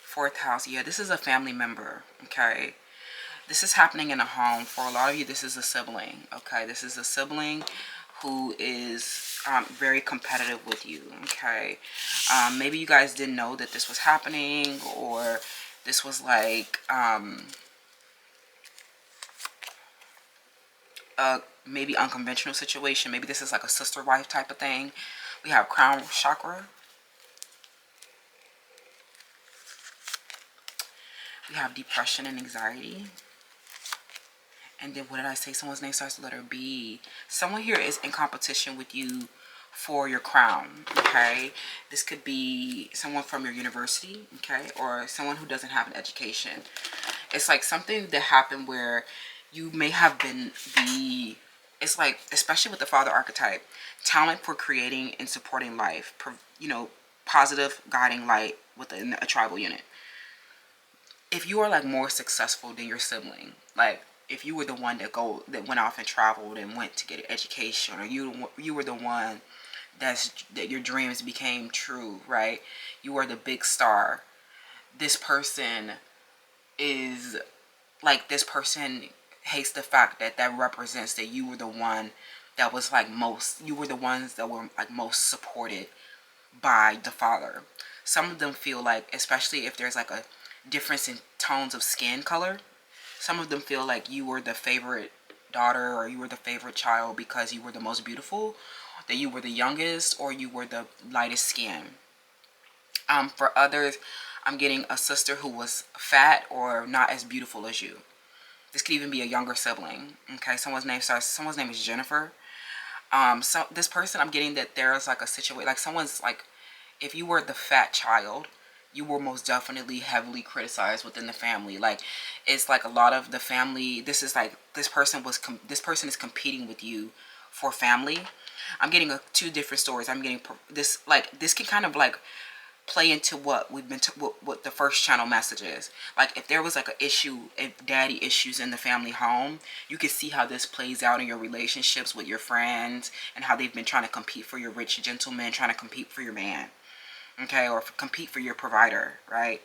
Fourth house, yeah, this is a family member, okay? This is happening in a home. For a lot of you, this is a sibling, okay? This is a sibling who is very competitive with you, okay? Maybe you guys didn't know that this was happening, or this was like a maybe unconventional situation. Maybe this is like a sister wife type of thing. We have crown chakra. We have depression and anxiety. And then what did I say? Someone's name starts with the letter B. Someone here is in competition with you for your crown, okay? This could be someone from your university, okay? Or someone who doesn't have an education. It's like something that happened where you may have been it's like, especially with the father archetype, talent for creating and supporting life, you know, positive guiding light within a tribal unit. If you are like more successful than your sibling, like if you were the one that went off and traveled and went to get an education, or you were the one that your dreams became true, right? You are the big star. This person is like, this person hates the fact that represents that you were the one that was like you were the ones that were like most supported by the father. Some of them feel like, especially if there's like a difference in tones of skin color, some of them feel like you were the favorite daughter, or you were the favorite child because you were the most beautiful, that you were the youngest, or you were the lightest skin. For others, I'm getting a sister who was fat or not as beautiful as you. This could even be a younger sibling. Okay, someone's name is Jennifer. So this person, I'm getting that there's like a situation, like someone's like, if you were the fat child, you were most definitely heavily criticized within the family. Like, it's like a lot of the family, this is like, this person is competing with you for family. I'm getting two different stories. I'm getting this, like, this can kind of like play into what we've been what the first channel message is. Like, if there was like an issue, if daddy issues in the family home, you can see how this plays out in your relationships with your friends, and how they've been trying to compete for your rich gentleman, trying to compete for your man, okay, or compete for your provider, right?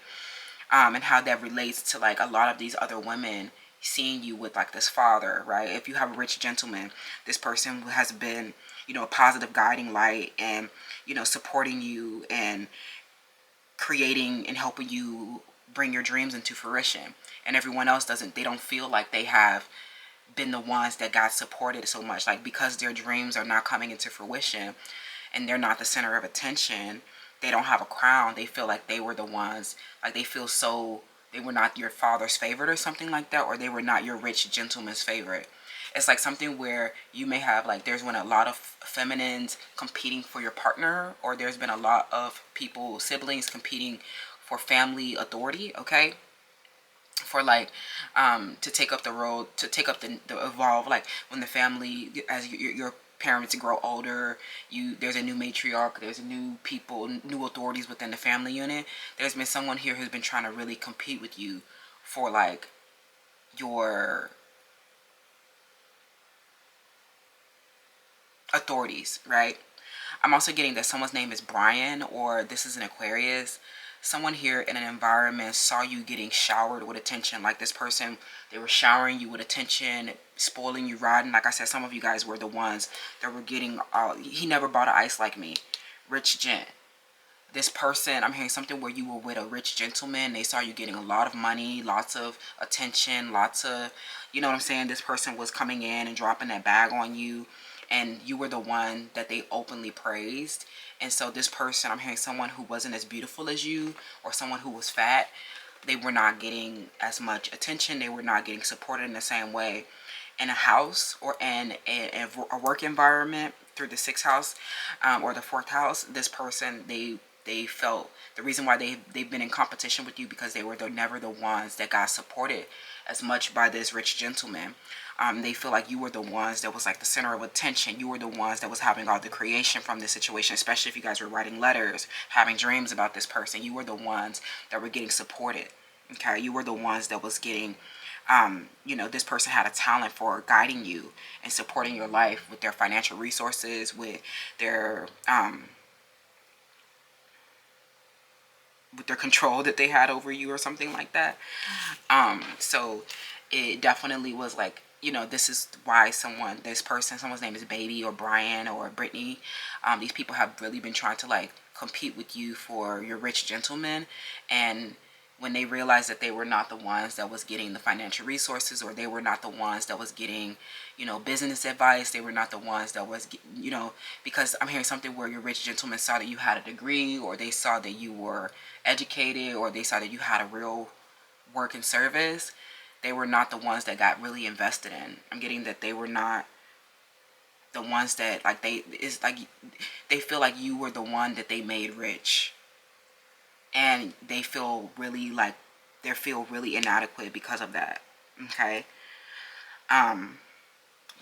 And how that relates to like a lot of these other women seeing you with like this father, right? If you have a rich gentleman, this person has been, you know, a positive guiding light, and, you know, supporting you and creating and helping you bring your dreams into fruition. And everyone else they don't feel like they have been the ones that got supported so much, like, because their dreams are not coming into fruition and they're not the center of attention, they don't have a crown, they feel like they were the ones, like they feel so, they were not your father's favorite or something like that, or they were not your rich gentleman's favorite. It's like something where you may have, like, there's been a lot of feminines competing for your partner, or there's been a lot of people, siblings, competing for family authority, okay? For like, to take up the role, to take up the evolve, like when the family, as your parents grow older, there's a new matriarch, there's a new people, new authorities within the family unit. There's been someone here who's been trying to really compete with you for like your authorities, right? I'm also getting that someone's name is Brian, or this is an Aquarius. Someone here in an environment saw you getting showered with attention. Like, this person, they were showering you with attention, spoiling you rotten. Like I said, some of you guys were the ones that were getting, he never bought an ice like me. Rich gent. This person, I'm hearing something where you were with a rich gentleman. They saw you getting a lot of money, lots of attention, lots of, you know what I'm saying? This person was coming in and dropping that bag on you, and you were the one that they openly praised. And so this person, I'm hearing someone who wasn't as beautiful as you, or someone who was fat, they were not getting as much attention. They were not getting supported in the same way. In a house, or in a work environment through the 6th house, or the 4th house, this person, they felt the reason why they've been in competition with you, because they were never the ones that got supported as much by this rich gentleman. They feel like you were the ones that was like the center of attention. You were the ones that was having all the creation from this situation, especially if you guys were writing letters, having dreams about this person. You were the ones that were getting supported. Okay, you were the ones that was getting, you know, this person had a talent for guiding you and supporting your life with their financial resources, with their control that they had over you, or something like that. So it definitely was like you know, this is why someone's name is Baby or Brian or Brittany. These people have really been trying to like compete with you for your rich gentleman. And when they realized that they were not the ones that was getting the financial resources, or they were not the ones that was getting, you know, business advice, they were not the ones that was, you know, because I'm hearing something where your rich gentleman saw that you had a degree, or they saw that you were educated, or they saw that you had a real work and service. They were not the ones that got really invested in. I'm getting that they were not the ones that like they feel like you were the one that they made rich, and they feel really like they feel really inadequate because of that. Okay.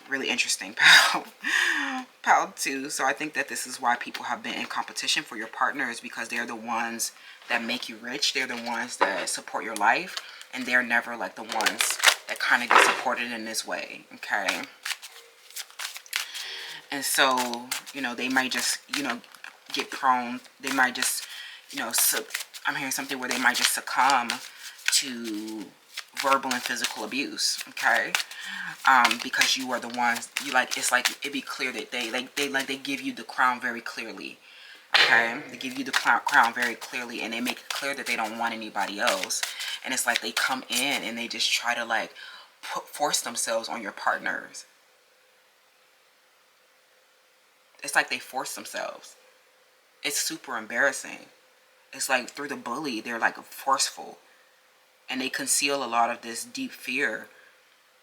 Really interesting. Pal 2. So I think that this is why people have been in competition for your partners, because they're the ones that make you rich. They're the ones that support your life, and they're never like the ones that kind of get supported in this way. Okay. And so, you know, they might just, you know, get prone. They might just, you know, I'm hearing something where they might just succumb to verbal and physical abuse. Okay. Because you are the ones, you like, it's like it'd be clear that they give you the crown very clearly. Okay. They give you the crown very clearly, and they make it clear that they don't want anybody else. And it's like they come in and they just try to like force themselves on your partners. It's like they force themselves. It's super embarrassing. It's like through the bully, they're like forceful. And they conceal a lot of this deep fear,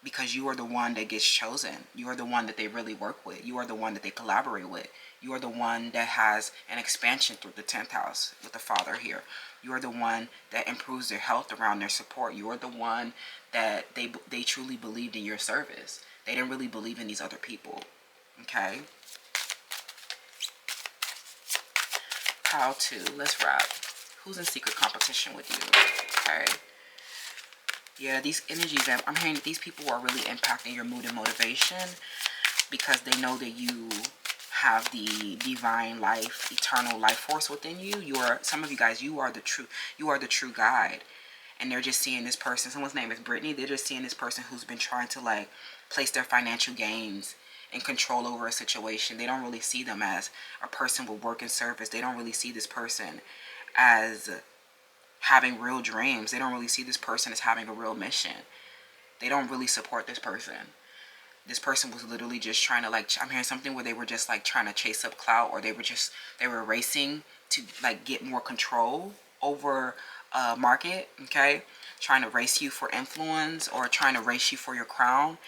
because you are the one that gets chosen. You are the one that they really work with. You are the one that they collaborate with. You are the one that has an expansion through the 10th house with the Father here. You are the one that improves their health around their support. You are the one that they truly believed in your service. They didn't really believe in these other people. Okay. Pile 2. Let's wrap. Who's in secret competition with you? Okay. Yeah, these energies, I'm hearing that these people are really impacting your mood and motivation, because they know that you have the divine life, eternal life force within you. You are, some of you guys, you are the true guide. And they're just seeing this person, someone's name is Brittany, they're just seeing this person who's been trying to like place their financial gains and control over a situation. They don't really see them as a person with work and service. They don't really see this person as having real dreams. They don't really see this person as having a real mission. They don't really support this person. This person was literally just trying to like, I'm hearing something where they were just like trying to chase up clout, or they were racing to like get more control over a market. Okay. Trying to race you for influence, or trying to race you for your crown.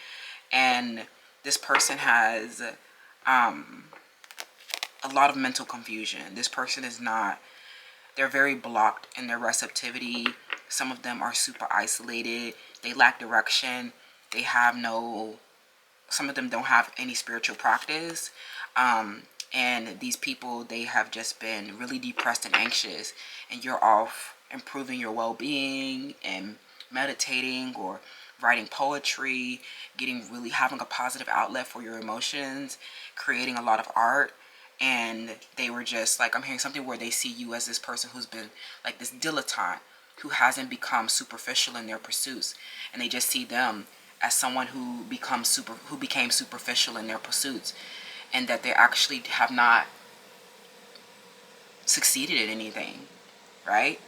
And this person has a lot of mental confusion. This person is not, they're very blocked in their receptivity. Some of them are super isolated. They lack direction. They have no, some of them don't have any spiritual practice. And these people, they have just been really depressed and anxious. And you're off improving your well-being and meditating, or writing poetry, having a positive outlet for your emotions, creating a lot of art. And they were just like, I'm hearing something where they see you as this person who's been like this dilettante, who hasn't become superficial in their pursuits. And they just see them as someone who became superficial in their pursuits, and that they actually have not succeeded in anything, right?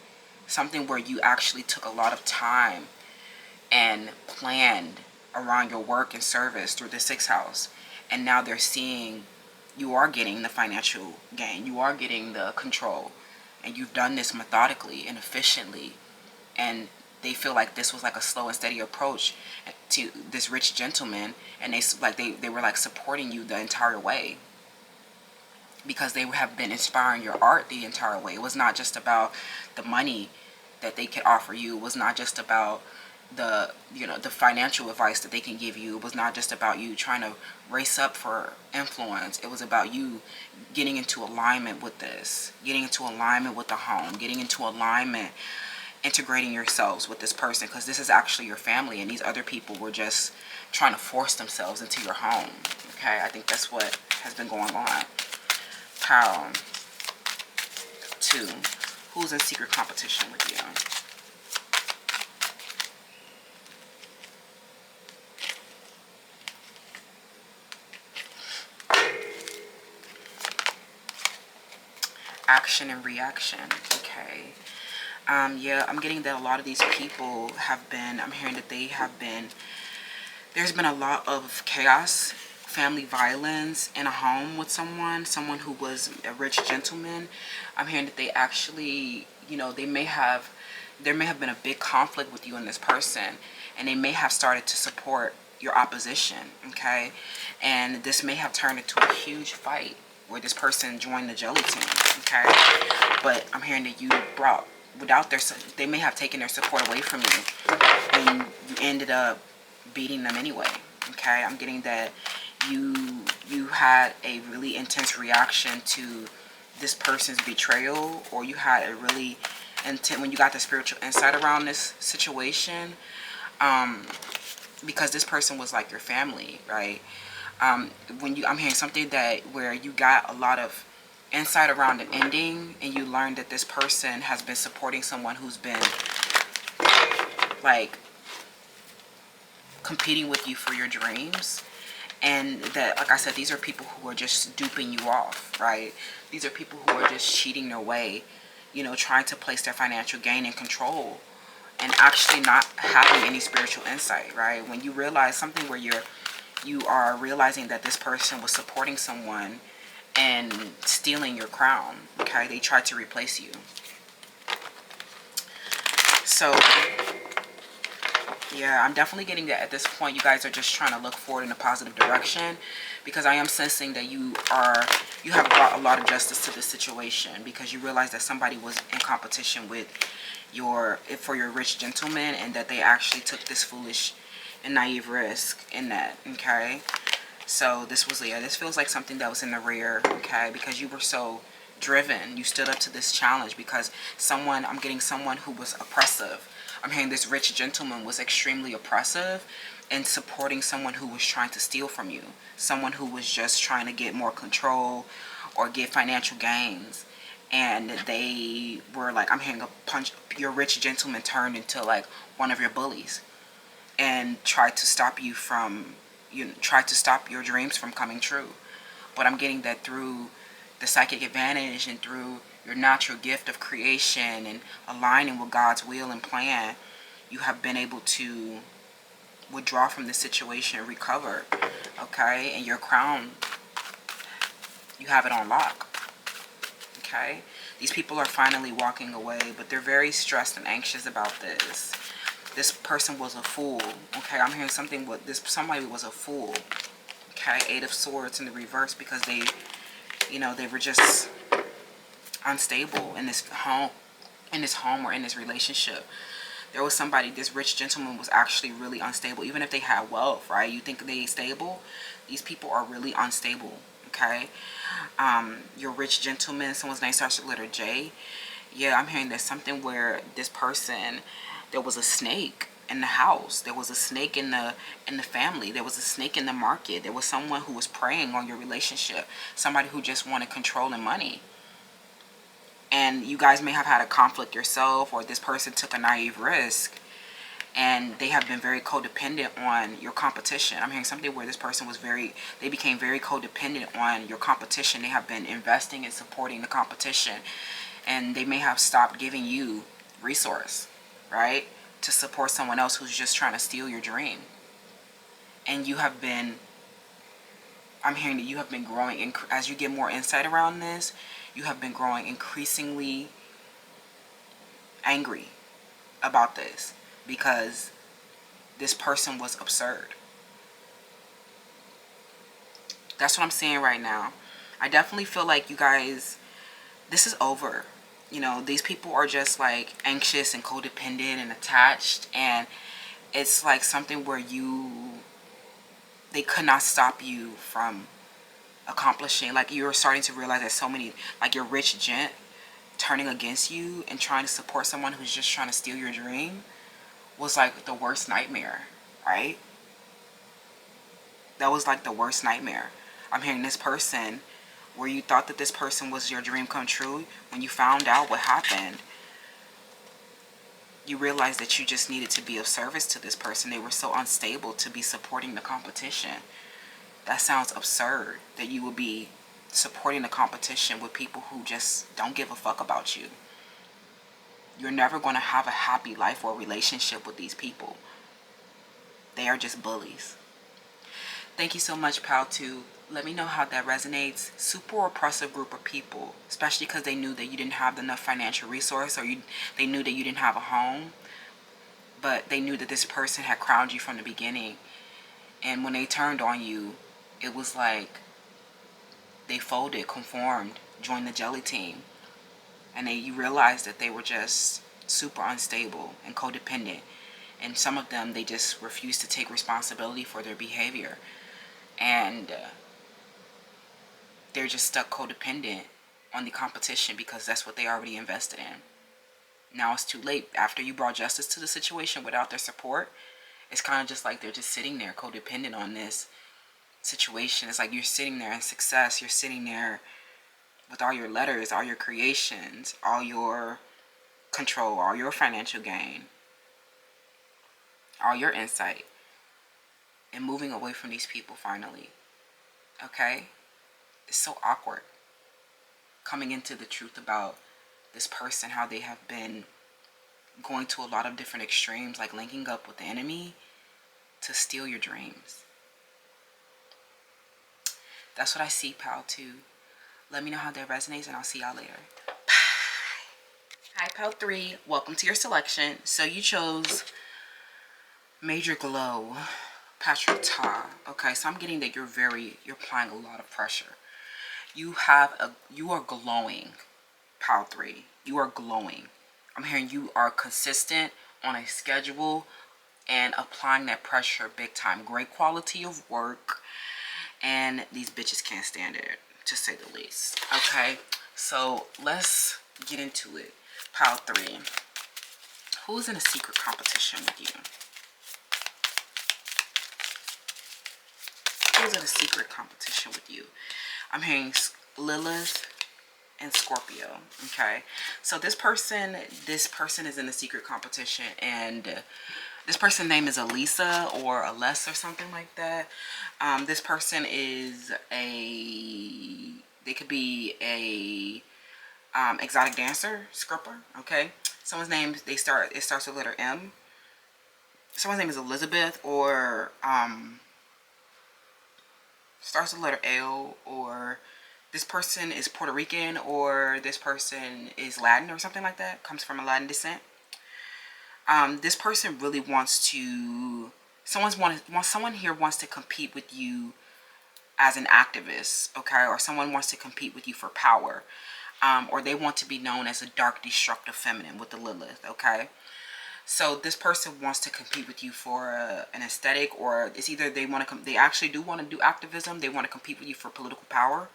Something where you actually took a lot of time and planned around your work and service through the 6th house. And now they're seeing you are getting the financial gain. You are getting the control. And you've done this methodically and efficiently. And they feel like this was like a slow and steady approach to this rich gentleman. And they were like supporting you the entire way, because they have been inspiring your art the entire way. It was not just about the money that they could offer you. It was not just about the financial advice that they can give you. It was not just about you trying to race up for influence. It was about you getting into alignment with this, getting into alignment with the home, getting into alignment, integrating yourselves with this person, because this is actually your family, and these other people were just trying to force themselves into your home. Okay, I think that's what has been going on. Pile 2. Who's in secret competition with you? action and reaction. Okay. Yeah, I'm getting that a lot of these people have been, I'm hearing that they have been, there's been a lot of chaos, family violence in a home with someone who was a rich gentleman. I'm hearing that they actually, you know, there may have been a big conflict with you and this person, and they may have started to support your opposition, okay? And this may have turned into a huge fight where this person joined the jelly team, okay? But I'm hearing that you brought, they may have taken their support away from you, and you ended up beating them anyway, okay? I'm getting that you had a really intense reaction to this person's betrayal, or you had a really intense, when you got the spiritual insight around this situation, because this person was like your family, right? I'm hearing something that where you got a lot of insight around an ending, and you learned that this person has been supporting someone who's been like competing with you for your dreams. And that, like I said, these are people who are just duping you off, right? These are people who are just cheating their way, you know, trying to place their financial gain and control, and actually not having any spiritual insight, right? When you realize something where you are realizing that this person was supporting someone and stealing your crown, okay? They tried to replace you. So yeah, I'm definitely getting that at this point you guys are just trying to look forward in a positive direction, because I am sensing that you have brought a lot of justice to this situation, because you realize that somebody was in competition with for your rich gentleman, and that they actually took this foolish and naive risk in that, okay? So this feels like something that was in the rear, okay? Because you were so driven, you stood up to this challenge, because I'm getting someone who was oppressive. I'm hearing this rich gentleman was extremely oppressive and supporting someone who was trying to steal from you, someone who was just trying to get more control or get financial gains. And they were like, I'm hearing your rich gentleman turned into like one of your bullies and tried to stop your dreams from coming true. But I'm getting that through the psychic advantage and through your natural gift of creation and aligning with God's will and plan, you have been able to withdraw from this situation, recover, okay? And your crown, you have it on lock, okay? These people are finally walking away, but they're very stressed and anxious about this. This person was a fool, okay? I'm hearing something with this, somebody was a fool, okay? 8 of Swords in the reverse, because they were just unstable in this home or in this relationship. There was somebody, this rich gentleman was actually really unstable. Even if they had wealth, right? You think they stable? These people are really unstable, okay? Your rich gentleman, someone's name starts with the letter J. Yeah, I'm hearing there's something where this person, there was a snake in the house. There was a snake in the family. There was a snake in the market. There was someone who was preying on your relationship. Somebody who just wanted control and money. And you guys may have had a conflict yourself, or this person took a naive risk, and they have been very codependent on your competition. I'm hearing something where this person they became very codependent on your competition. They have been investing and supporting the competition, and they may have stopped giving you resource, right, to support someone else who's just trying to steal your dream. And you have been, I'm hearing that you have been growing, as you get more insight around this, you have been growing increasingly angry about this, because this person was absurd. That's what I'm seeing right now. I definitely feel like you guys, this is over. You know, these people are just like anxious and codependent and attached, and it's like something where they could not stop you from accomplishing. Like, you're starting to realize that so many, like your rich gent turning against you and trying to support someone who's just trying to steal your dream was like the worst nightmare, right? That was like the worst nightmare. I'm hearing this person, where you thought that this person was your dream come true, when you found out what happened, you realized that you just needed to be of service to this person. They were so unstable to be supporting the competition. That sounds absurd, that you would be supporting the competition with people who just don't give a fuck about you. You're never going to have a happy life or relationship with these people. They are just bullies. Thank you so much, pal, too. Let me know how that resonates. Super oppressive group of people, especially because they knew that you didn't have enough financial resource, or they knew that you didn't have a home, but they knew that this person had crowned you from the beginning. And when they turned on you, it was like they folded, conformed, joined the jelly team. And you realized that they were just super unstable and codependent. And some of them, they just refused to take responsibility for their behavior. And they're just stuck codependent on the competition because that's what they already invested in. Now it's too late. After you brought justice to the situation without their support, it's kind of just like they're just sitting there codependent on this situation. It's like you're sitting there in success. You're sitting there with all your letters, all your creations, all your control, all your financial gain, all your insight, and moving away from these people finally. Okay? It's so awkward coming into the truth about this person, how they have been going to a lot of different extremes, like linking up with the enemy to steal your dreams. That's what I see, pal, too. Let me know how that resonates, and I'll see y'all later. Bye. Hi, pal 3. Welcome to your selection. So you chose Major Glow, Patrick Ta. Okay, so I'm getting that you're applying a lot of pressure. You are glowing, pal 3. You are glowing. I'm hearing you are consistent on a schedule and applying that pressure big time. Great quality of work, and these bitches can't stand it, to say the least. Okay, so let's get into it. Pile 3. Who's in a secret competition with you? Who's in a secret competition with you? I'm hearing Lilith and Scorpio. Okay, so this person is in a secret competition, and this person's name is Elisa or Aless or something like that. This person is they could be a exotic dancer, stripper. Okay, someone's name it starts with letter M. Someone's name is Elizabeth, or starts with letter L, or this person is Puerto Rican, or this person is Latin or something like that, comes from a Latin descent. This person really wants to, someone here wants to compete with you as an activist, okay? Or someone wants to compete with you for power. Or they want to be known as a dark, destructive feminine with the Lilith, okay? So this person wants to compete with you for an aesthetic, or it's either they actually do want to do activism, they want to compete with you for political power.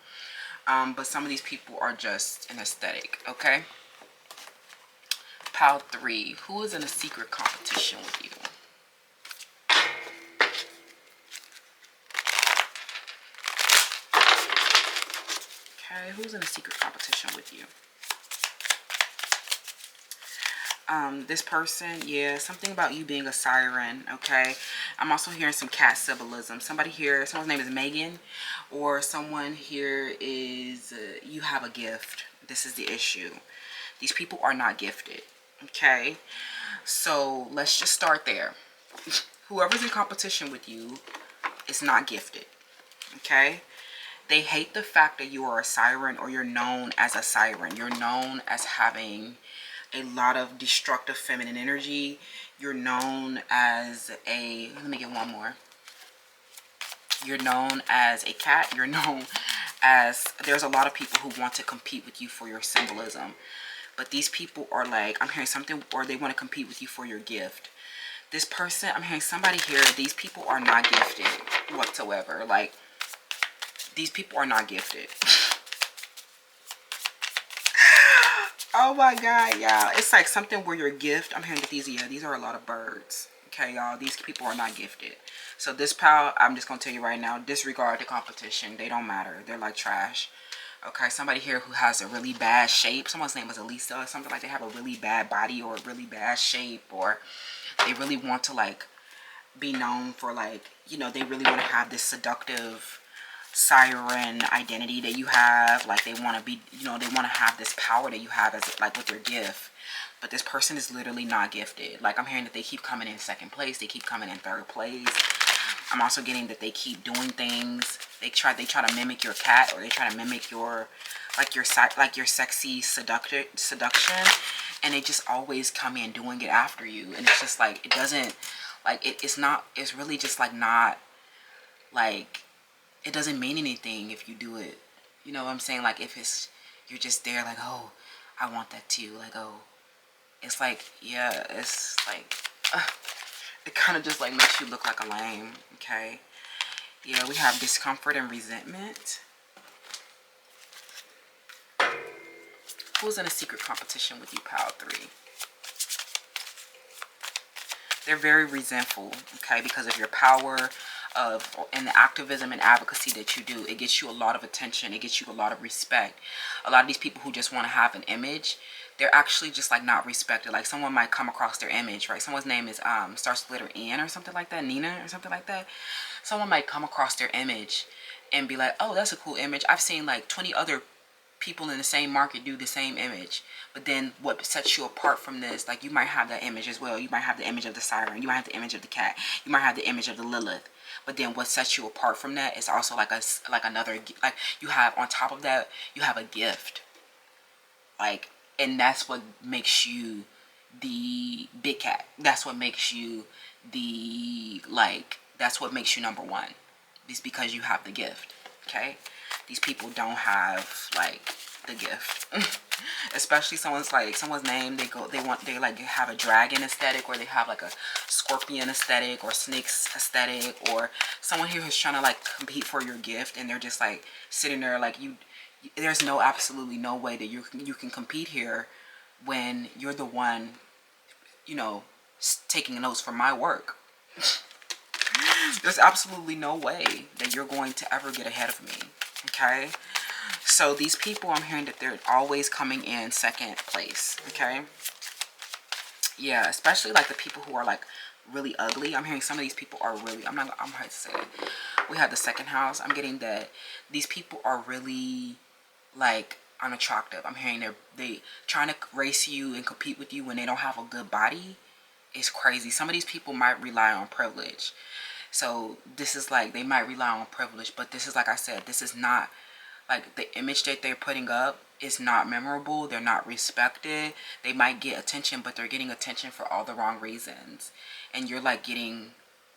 But some of these people are just an aesthetic, okay? Pile 3. Who is in a secret competition with you? Okay, who's in a secret competition with you? This person, yeah, something about you being a siren, okay? I'm also hearing some cat symbolism. Someone's name is Megan, or someone here is, you have a gift. This is the issue. These people are not gifted, okay? So let's just start there. Whoever's in competition with you is not gifted, okay? They hate the fact that you are a siren, or you're known as a siren. You're known as having a lot of destructive feminine energy. You're known as let me get one more. You're known as a cat. You're known as, there's a lot of people who want to compete with you for your symbolism. But these people are like, I'm hearing something, or they want to compete with you for your gift. This person, I'm hearing somebody here, these people are not gifted whatsoever. Like, these people are not gifted. Oh my God, y'all. It's like something where your gift, I'm hearing that these are a lot of birds. Okay, y'all. These people are not gifted. So this pal, I'm just going to tell you right now, disregard the competition. They don't matter. They're like trash. Okay, somebody here who has a really bad shape. Someone's name was Elisa or something, like they have a really bad body or a really bad shape, or they really want to like be known for, like, you know, they really want to have this seductive siren identity that you have. Like they want to be, you know, they want to have this power that you have as like with your gift. But this person is literally not gifted. Like I'm hearing that they keep coming in second place. They keep coming in third place. I'm also getting that they keep doing things. They try to mimic your cat, or they try to mimic your sexy seduction, and they just always come in doing it after you. And it's just like, it doesn't, like, it's really just like not, like, it doesn't mean anything if you do it. You know what I'm saying? Like if you're just there like, oh, I want that too. Like, oh, it's like, yeah, it's like, it kind of just like makes you look like a lame, okay? Yeah, we have discomfort and resentment. Who's in a secret competition with you, pile 3? They're very resentful, okay, because of your power and the activism and advocacy that you do. It gets you a lot of attention. It gets you a lot of respect. A lot of these people who just want to have an image, they're actually just like not respected. Like someone might come across their image, right? Someone's name is starts with letter N or something like that, Nina or something like that. Someone might come across their image and be like, oh, that's a cool image. I've seen like 20 other people in the same market do the same image. But then what sets you apart from this, like you might have that image as well. You might have the image of the siren. You might have the image of the cat. You might have the image of the Lilith. But then what sets you apart from that is also like another, like you have on top of that, you have a gift. Like, and that's what makes you the big cat. That's what makes you the, like, that's what makes you number one. It's because you have the gift, okay? These people don't have like the gift. Especially someone's name, they like have a dragon aesthetic, or they have like a scorpion aesthetic or snakes aesthetic, or someone here who's trying to like compete for your gift, and they're just like sitting there like, there's absolutely no way that you can compete here when you're the one, you know, taking notes for my work. There's absolutely no way that you're going to ever get ahead of me, okay? So these people, I'm hearing that they're always coming in second place, okay? Yeah, especially like the people who are like really ugly. I'm hearing some of these people are really, I'm going to say it. We have the second house. I'm getting that these people are really like unattractive. I'm hearing they trying to race you and compete with you when they don't have a good body. It's crazy. Some of these people might rely on privilege. So this is like, they might rely on privilege, but this is, like I said, this is not, like, the image that they're putting up is not memorable. They're not respected. They might get attention, but they're getting attention for all the wrong reasons. And you're like getting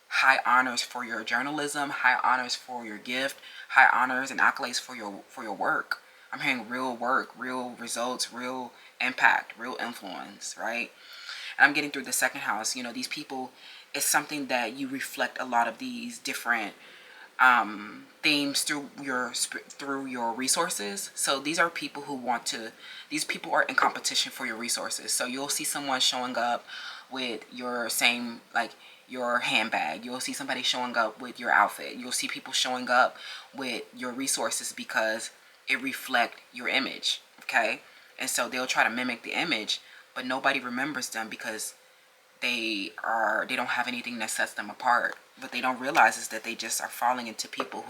high honors for your journalism, high honors for your gift, high honors and accolades for your work. I'm hearing real work, real results, real impact, real influence, right? And I'm getting through the second house. You know, these people, it's something that you reflect a lot of these different themes through your resources. So these are people who these people are in competition for your resources. So you'll see someone showing up with your same, like your handbag. You'll see somebody showing up with your outfit. You'll see people showing up with your resources because it reflects your image, okay? And so they'll try to mimic the image, but nobody remembers them because they don't have anything that sets them apart. What they don't realize is that they just are falling into people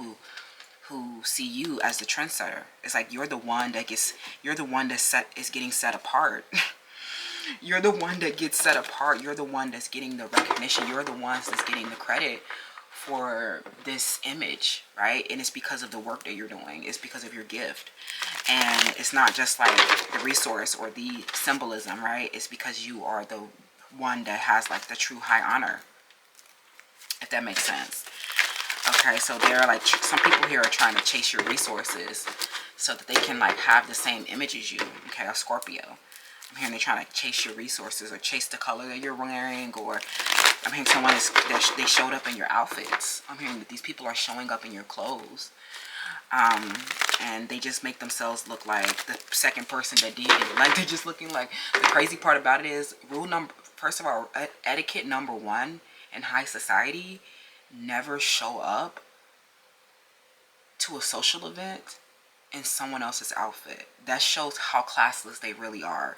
who see you as the trendsetter. It's like you're the one that is getting set apart. You're the one that gets set apart. You're the one that's getting the recognition. You're the ones that's getting the credit for this image, right? And it's because of the work that you're doing. It's because of your gift. And it's not just like the resource or the symbolism, right? It's because you are the one that has like the true high honor, if that makes sense. Okay, so they're like, some people here are trying to chase your resources so that they can like have the same image as you, okay? A Scorpio. I'm hearing they're trying to chase your resources or chase the color that you're wearing, or I'm hearing someone they showed up in your outfits. I'm hearing that these people are showing up in your clothes. And they just make themselves look like the second person that did it. Like, they're just looking like, the crazy part about it is, first of all, etiquette number 1 in high society, never show up to a social event in someone else's outfit. That shows how classless they really are.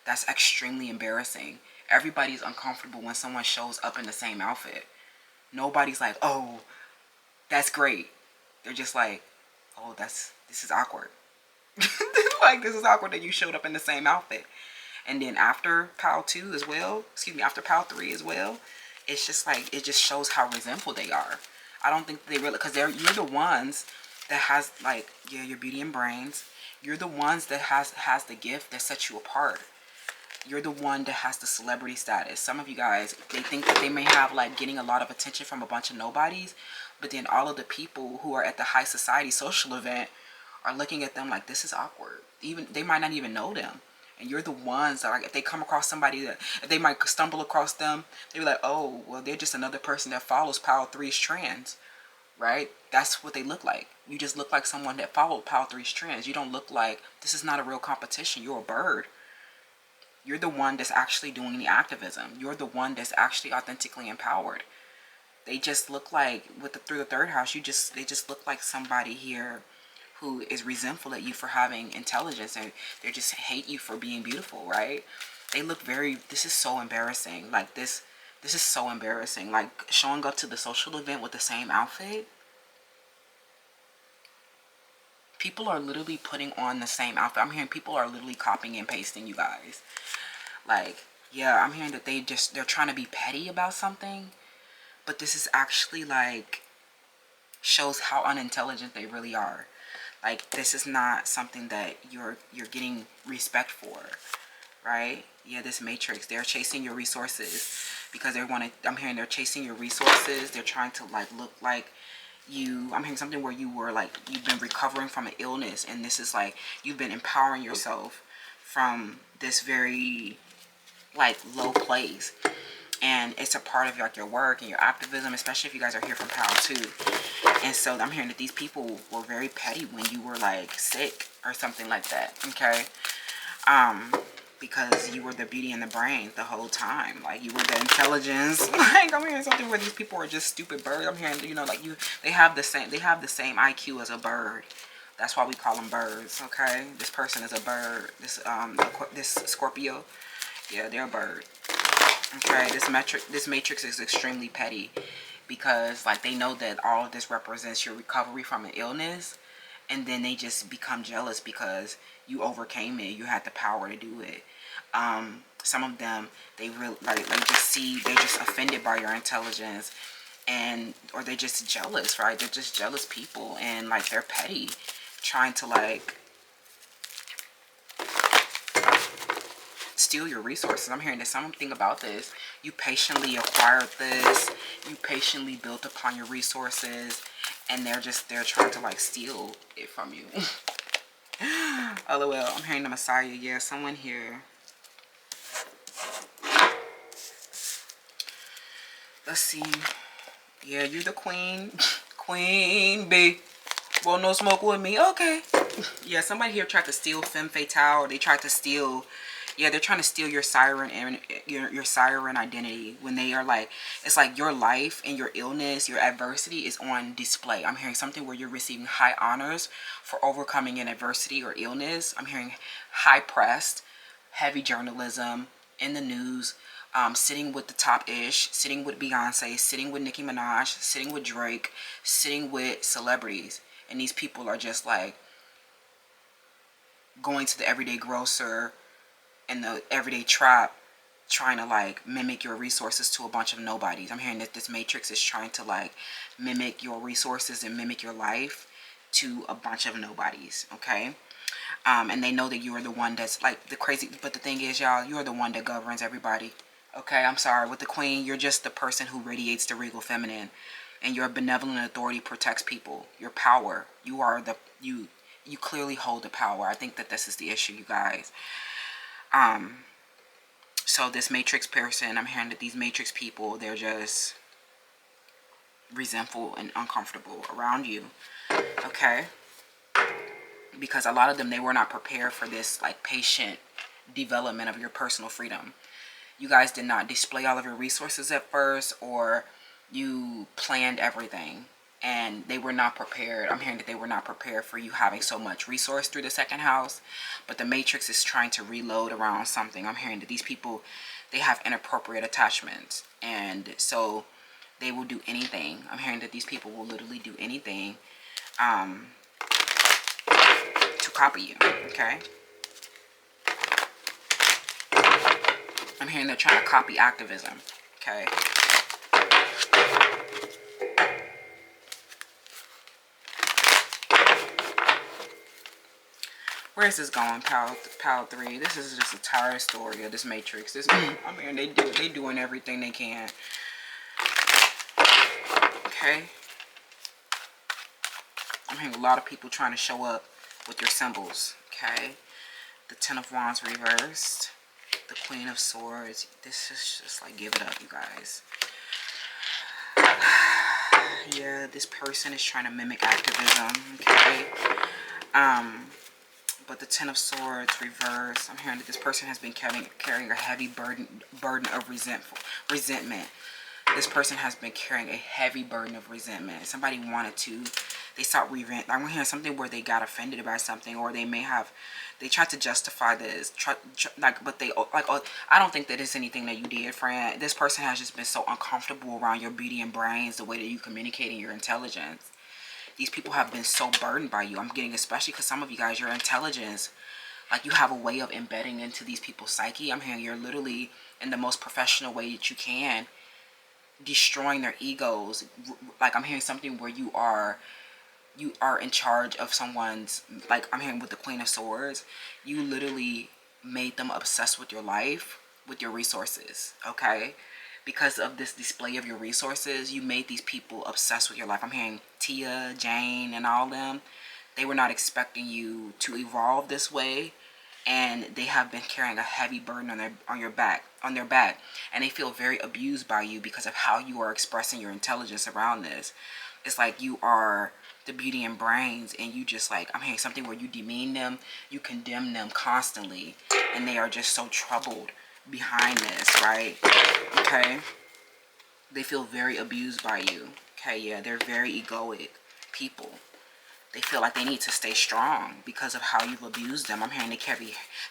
That's extremely embarrassing. Everybody's uncomfortable when someone shows up in the same outfit. Nobody's like, oh, that's great. They're just like, oh, this is awkward. Like, this is awkward that you showed up in the same outfit. And then after pile 2 as well, excuse me, after pile 3 as well, it's just like, it just shows how resentful they are. I don't think they really, because you're the ones that has, like, yeah, your beauty and brains. You're the ones that has the gift that sets you apart. You're the one that has the celebrity status. Some of you guys, they think that they may have, like, getting a lot of attention from a bunch of nobodies, but then all of the people who are at the high society social event are looking at them like, this is awkward. Even they might not even know them. And you're the ones that, like, if they come across somebody that, if they might stumble across them, they'll be like, oh, well, they're just another person that follows pile 3's trends, right? That's what they look like. You just look like someone that followed pile 3's trends. You don't look like, this is not a real competition. You're a bird. You're the one that's actually doing the activism. You're the one that's actually authentically empowered. They just look like, through the third house, they just look like somebody here who is resentful at you for having intelligence, and they just hate you for being beautiful, right? They look very, this is so embarrassing. Like, this is so embarrassing. Like, showing up to the social event with the same outfit. People are literally putting on the same outfit. I'm hearing people are literally copying and pasting, you guys. Like, yeah, I'm hearing that they're trying to be petty about something, but this is actually, like, shows how unintelligent they really are. Like, this is not something that you're getting respect for, right? Yeah, this matrix, they're chasing your resources because they want to, I'm hearing they're chasing your resources. They're trying to, like, look like you. I'm hearing something where you were, like, you've been recovering from an illness, and this is like, you've been empowering yourself from this very, like, low place. And it's a part of, like, your work and your activism, especially if you guys are here from pile 2. And so I'm hearing that these people were very petty when you were, like, sick or something like that, okay? Because you were the beauty and the brain the whole time. Like, you were the intelligence. Like, I'm hearing something where these people are just stupid birds. I'm hearing, you know, like, they have the same IQ as a bird. That's why we call them birds, okay? This person is a bird. This Scorpio, yeah, they're a bird. Okay, this matrix is extremely petty because, like, they know that all of this represents your recovery from an illness, and then they just become jealous because you overcame it. You had the power to do it. Some of them, they really, like, they're just offended by your intelligence, or they're just jealous, right? They're just jealous people, and, like, they're petty, trying to, like, steal your resources. I'm hearing that something about this. You patiently acquired this. You patiently built upon your resources, and they're trying to, like, steal it from you. LOL. I'm hearing the Messiah. Yeah, someone here. Let's see. Yeah, you're the queen. Queen B. Well, no smoke with me. Okay. Yeah, somebody here tried to steal femme fatale. They tried to steal, yeah, they're trying to steal your siren and your siren identity, when they are, like, it's like your life and your illness, your adversity is on display. I'm hearing something where you're receiving high honors for overcoming an adversity or illness. I'm hearing high pressed, heavy journalism in the news, sitting with the top-ish, sitting with Beyonce, sitting with Nicki Minaj, sitting with Drake, sitting with celebrities. And these people are just, like, going to the everyday grocer and the everyday trap, trying to, like, mimic your resources to a bunch of nobodies. I'm hearing that this matrix is trying to, like, mimic your resources and mimic your life to a bunch of nobodies, okay? And they know that you are the one that's, like, the crazy, but the thing is, y'all, you're the one that governs everybody, okay? I'm sorry, with the queen, you're just the person who radiates the regal feminine, and your benevolent authority protects people. Your power, you are the, you clearly hold the power. I think that this is the issue, you guys. So this matrix person, I'm hearing that these matrix people, they're just resentful and uncomfortable around you, okay? Because a lot of them, they were not prepared for this, like, patient development of your personal freedom. You guys did not display all of your resources at first, or you planned everything, and they were not prepared. I'm hearing that they were not prepared for you having so much resource through the second house, but the matrix is trying to reload around something. I'm hearing that these people, they have inappropriate attachments, and so they will do anything. I'm hearing that these people will literally do anything copy you, okay? I'm hearing they're trying to copy activism, okay? Where is this going, pal 3? This is just a tired story of this matrix. This, I mean, they doing everything they can. Okay. I'm hearing a lot of people trying to show up with your symbols. Okay. The Ten of Wands reversed. The Queen of Swords. This is just like, give it up, you guys. Yeah, this person is trying to mimic activism. Okay. But the Ten of Swords reversed. I'm hearing that this person has been carrying a heavy burden of resentment. This person has been carrying a heavy burden of resentment. Somebody wanted to, they sought revenge. I'm hearing something where they got offended about something, or they may have, they tried to justify this, but they, like, I don't think that it's anything that you did, friend. This person has just been so uncomfortable around your beauty and brains, the way that you communicate and your intelligence. These people have been so burdened by you. I'm getting, especially because some of you guys, your intelligence, like, you have a way of embedding into these people's psyche. I'm hearing you're literally, in the most professional way that you can, destroying their egos. Like, I'm hearing something where you are in charge of someone's, like, I'm hearing with the Queen of Swords, you literally made them obsessed with your life, with your resources, okay? Because of this display of your resources, you made these people obsessed with your life. I'm hearing Tia, Jane, and all them. They were not expecting you to evolve this way, and they have been carrying a heavy burden on their back, and they feel very abused by you because of how you are expressing your intelligence around this. It's like you are the beauty and brains, and you just, like, I'm hearing something where you demean them, you condemn them constantly, and they are just so troubled behind this, right? Okay, they feel very abused by you. Okay, yeah, they're very egoic people. They feel like they need to stay strong because of how you've abused them. I'm hearing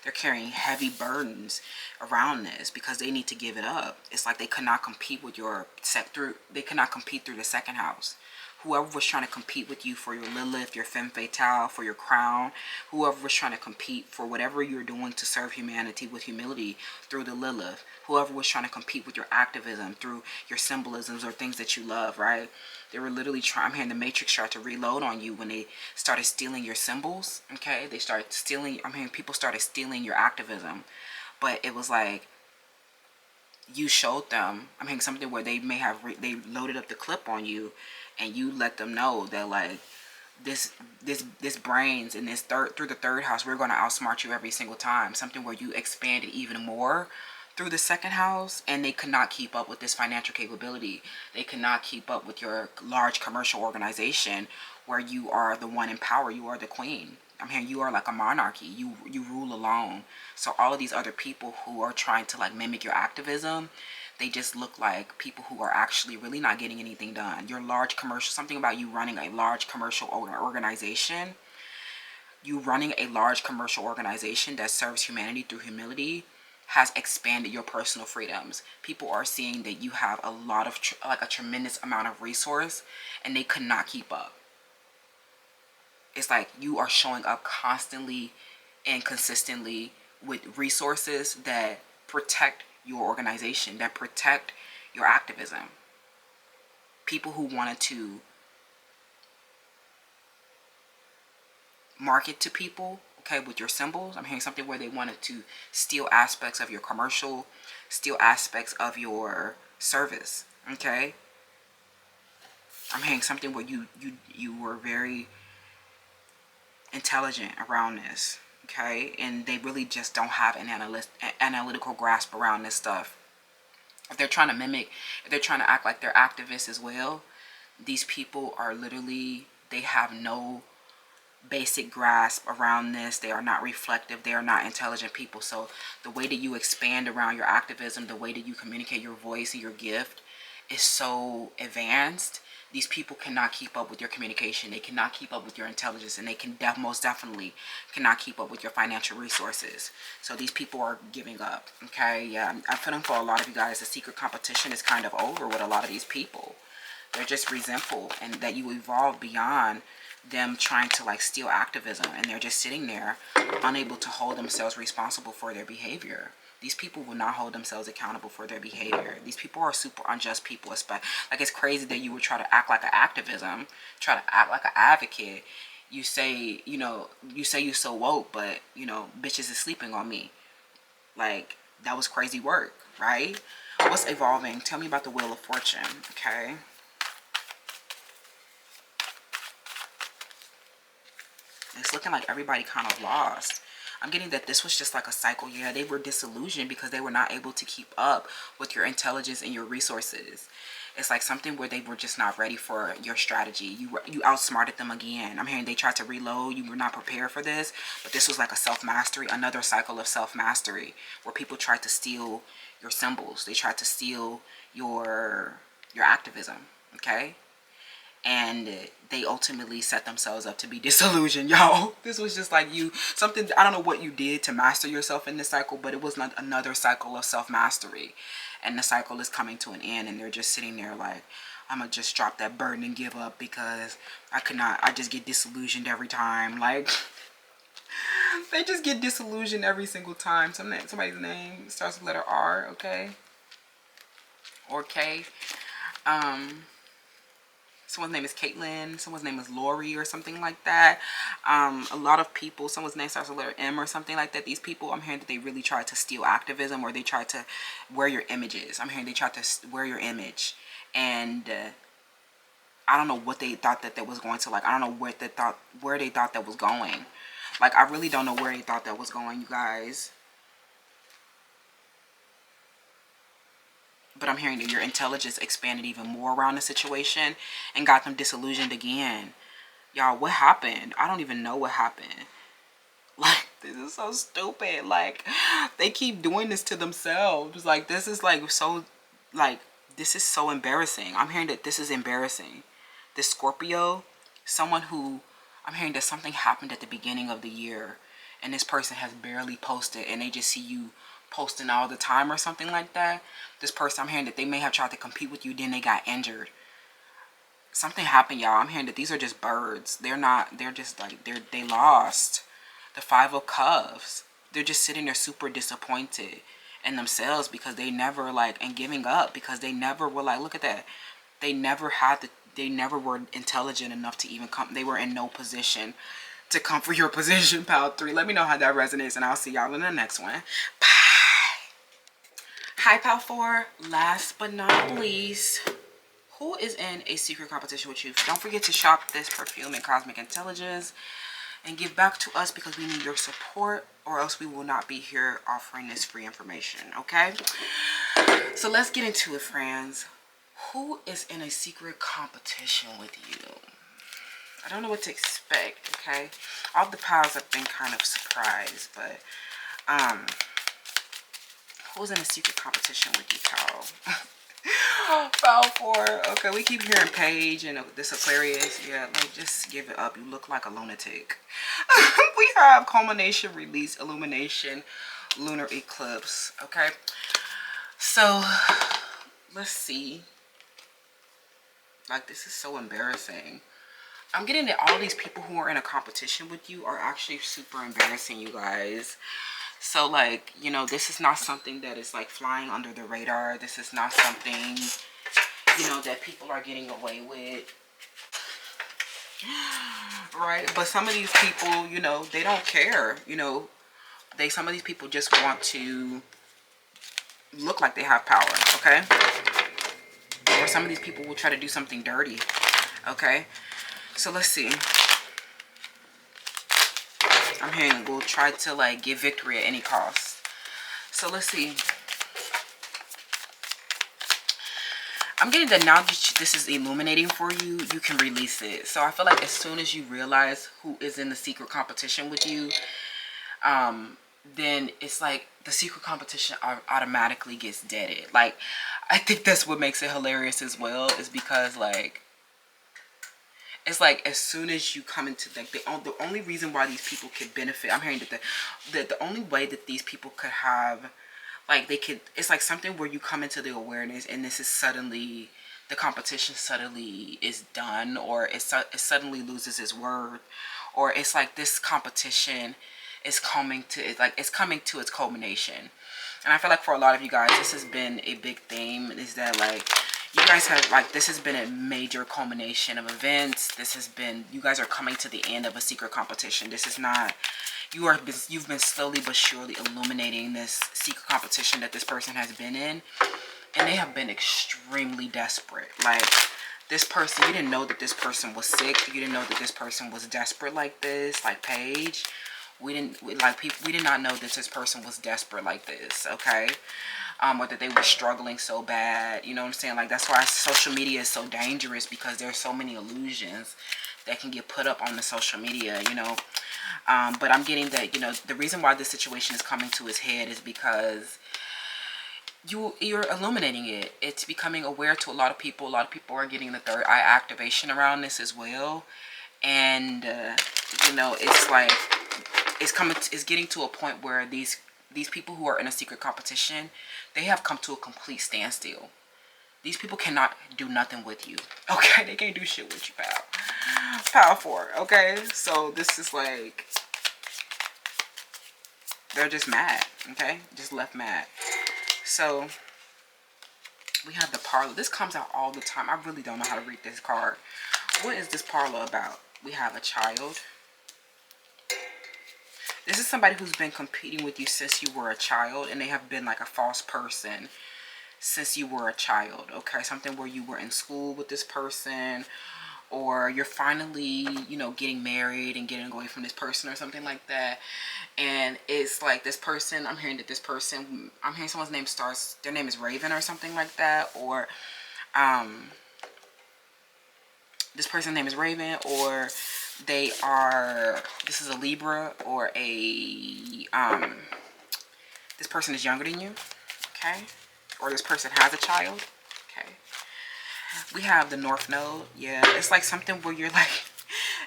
they're carrying heavy burdens around this because they need to give it up. It's like they could not compete with they could not compete through the second house. Whoever was trying to compete with you for your Lilith, your femme fatale, for your crown, whoever was trying to compete for whatever you're doing to serve humanity with humility through the Lilith, whoever was trying to compete with your activism through your symbolisms or things that you love, right? They were literally trying, I'm hearing the Matrix start to reload on you when they started stealing your symbols, okay? They started stealing, I'm hearing people started stealing your activism, but it was like, you showed them, I'm hearing something where they may have, they loaded up the clip on you, and you let them know that, like, this brains in this through the third house, we're going to outsmart you every single time. Something where you expanded even more through the second house, and they could not keep up with this financial capability. They could not keep up with your large commercial organization where you are the one in power. You are the queen. I'm hearing you are like a monarchy. You rule alone. So all of these other people who are trying to, like, mimic your activism, they just look like people who are actually really not getting anything done. Your large commercial, something about you running a large commercial organization. You running a large commercial organization that serves humanity through humility has expanded your personal freedoms. People are seeing that you have a lot of, like, a tremendous amount of resource, and they could not keep up. It's like you are showing up constantly and consistently with resources that protect your organization, that protect your activism. People who wanted to market to people, okay, with your symbols. I'm hearing something where they wanted to steal aspects of your commercial, steal aspects of your service, okay? I'm hearing something where you were very intelligent around this, okay? And they really just don't have an analytical grasp around this stuff. If they're trying to mimic, if they're trying to act like they're activists as well, these people are literally, they have no basic grasp around this. They are not reflective. They are not intelligent people. So the way that you expand around your activism, the way that you communicate your voice and your gift is so advanced. These people cannot keep up with your communication. They cannot keep up with your intelligence, and they can most definitely cannot keep up with your financial resources. So these people are giving up, okay? Yeah, I'm feeling for a lot of you guys, the secret competition is kind of over with a lot of these people. They're just resentful, and that you evolve beyond them trying to like steal activism, and they're just sitting there unable to hold themselves responsible for their behavior. These people will not hold themselves accountable for their behavior. These people are super unjust people. Like, it's crazy that you would try to act like an activism, try to act like an advocate. You say, you say you're so woke, but, bitches is sleeping on me. Like, that was crazy work, right? What's evolving? Tell me about the Wheel of Fortune, okay? It's looking like everybody kind of lost. I'm getting that this was just like a cycle. Yeah, they were disillusioned because they were not able to keep up with your intelligence and your resources. It's like something where they were just not ready for your strategy. You outsmarted them again. I'm hearing they tried to reload. You were not prepared for this. But this was like a self-mastery, another cycle of self-mastery where people tried to steal your symbols. They tried to steal your activism, okay? And they ultimately set themselves up to be disillusioned, y'all. This was just like something, I don't know what you did to master yourself in this cycle, but it was not another cycle of self-mastery. And the cycle is coming to an end, and they're just sitting there like, I'm gonna just drop that burden and give up because I just get disillusioned every time. Like, they just get disillusioned every single time. Somebody's name starts with letter R, okay? Or K. Someone's name is Caitlin. Someone's name is Lori or something like that. A lot of people, someone's name starts with letter M or something like that. These people, I'm hearing that they really tried to steal activism, or they tried to wear your images. I'm hearing they tried to wear your image. And I don't know what they thought that was going to, like, I don't know where they thought that was going. Like, I really don't know where they thought that was going, you guys. But I'm hearing that your intelligence expanded even more around the situation and got them disillusioned again. Y'all, what happened? I don't even know what happened. Like, this is so stupid. Like, they keep doing this to themselves. Like, this is like so, like, this is so embarrassing. I'm hearing that this is embarrassing. This Scorpio, someone who, I'm hearing that something happened at the beginning of the year and this person has barely posted, and they just see you posting all the time or something like that. This person, I'm hearing that they may have tried to compete with you, then they got injured. Something happened, y'all. I'm hearing that these are just birds. They're just like, they lost. The Five of Cups. They're just sitting there super disappointed in themselves because they never and giving up because they never were like, look at that. They never were intelligent enough to even come. They were in no position to come for your position, pile 3. Let me know how that resonates, and I'll see y'all in the next one. Bye. Hi, pal 4. Last but not least, who is in a secret competition with you? Don't forget to shop this perfume in Cosmic Intelligence and give back to us because we need your support, or else we will not be here offering this free information, okay? So let's get into it, friends. Who is in a secret competition with you? I don't know what to expect, okay? All the piles have been kind of surprised, but who's in a secret competition with you, pal? Pile 4. Okay, we keep hearing Paige and this Aquarius. Yeah, like, just give it up. You look like a lunatic. We have culmination, release, illumination, lunar eclipse, okay? So, let's see. Like, this is so embarrassing. I'm getting that all these people who are in a competition with you are actually super embarrassing, you guys. So, like, this is not something that is, like, flying under the radar. This is not something, that people are getting away with. Right? But some of these people, they don't care. Some of these people just want to look like they have power, okay? Or some of these people will try to do something dirty, okay? So, let's see. I'm hearing we'll try to, like, get victory at any cost. So, let's see. I'm getting that now that this is illuminating for you, you can release it. So, I feel like as soon as you realize who is in the secret competition with you, then it's like the secret competition automatically gets deaded. Like, I think that's what makes it hilarious as well, is because, like, it's like as soon as you come into, like, the only reason why these people could benefit, I'm hearing that the only way that these people could have, like, it's like something where you come into the awareness and this is suddenly the competition suddenly is done, or it suddenly loses its worth, or it's like this competition is coming to its culmination. And I feel like for a lot of you guys, this has been a big theme, is that like you guys have, like, this has been a major culmination of events. This has been, you guys are coming to the end of a secret competition. This is not, you've been slowly but surely illuminating this secret competition that this person has been in, and they have been extremely desperate. Like, this person, you didn't know that this person was sick. You didn't know that this person was desperate like this, like Paige. We did not know that this person was desperate like this, okay? Or that they were struggling so bad, you know what I'm saying? Like, that's why social media is so dangerous, because there's so many illusions that can get put up on the social media, you know. But I'm getting that, you know, the reason why this situation is coming to its head is because you're illuminating it. It's becoming aware to a lot of people. A lot of people are getting the third eye activation around this as well. And, you know, it's like, it's getting to a point where these people who are in a secret competition, they have come to a complete standstill. These people cannot do nothing with you, okay? They can't do shit with you, pal. Power 4, okay? So this is like, they're just mad, okay? Just left mad. So we have the parlor. This comes out all the time. I really don't know how to read this card. What is this parlor about? We have a child. This is somebody who's been competing with you since you were a child, and they have been like a false person since you were a child, okay? Something where you were in school with this person, or you're finally, you know, getting married and getting away from this person or something like that. And it's like this person, I'm hearing someone's name starts, their name is Raven or something like that, or this person's name is Raven, or they are, this is a Libra, or a this person is younger than you, okay? Or this person has a child, okay? We have the North Node. Yeah, it's like something where you're like,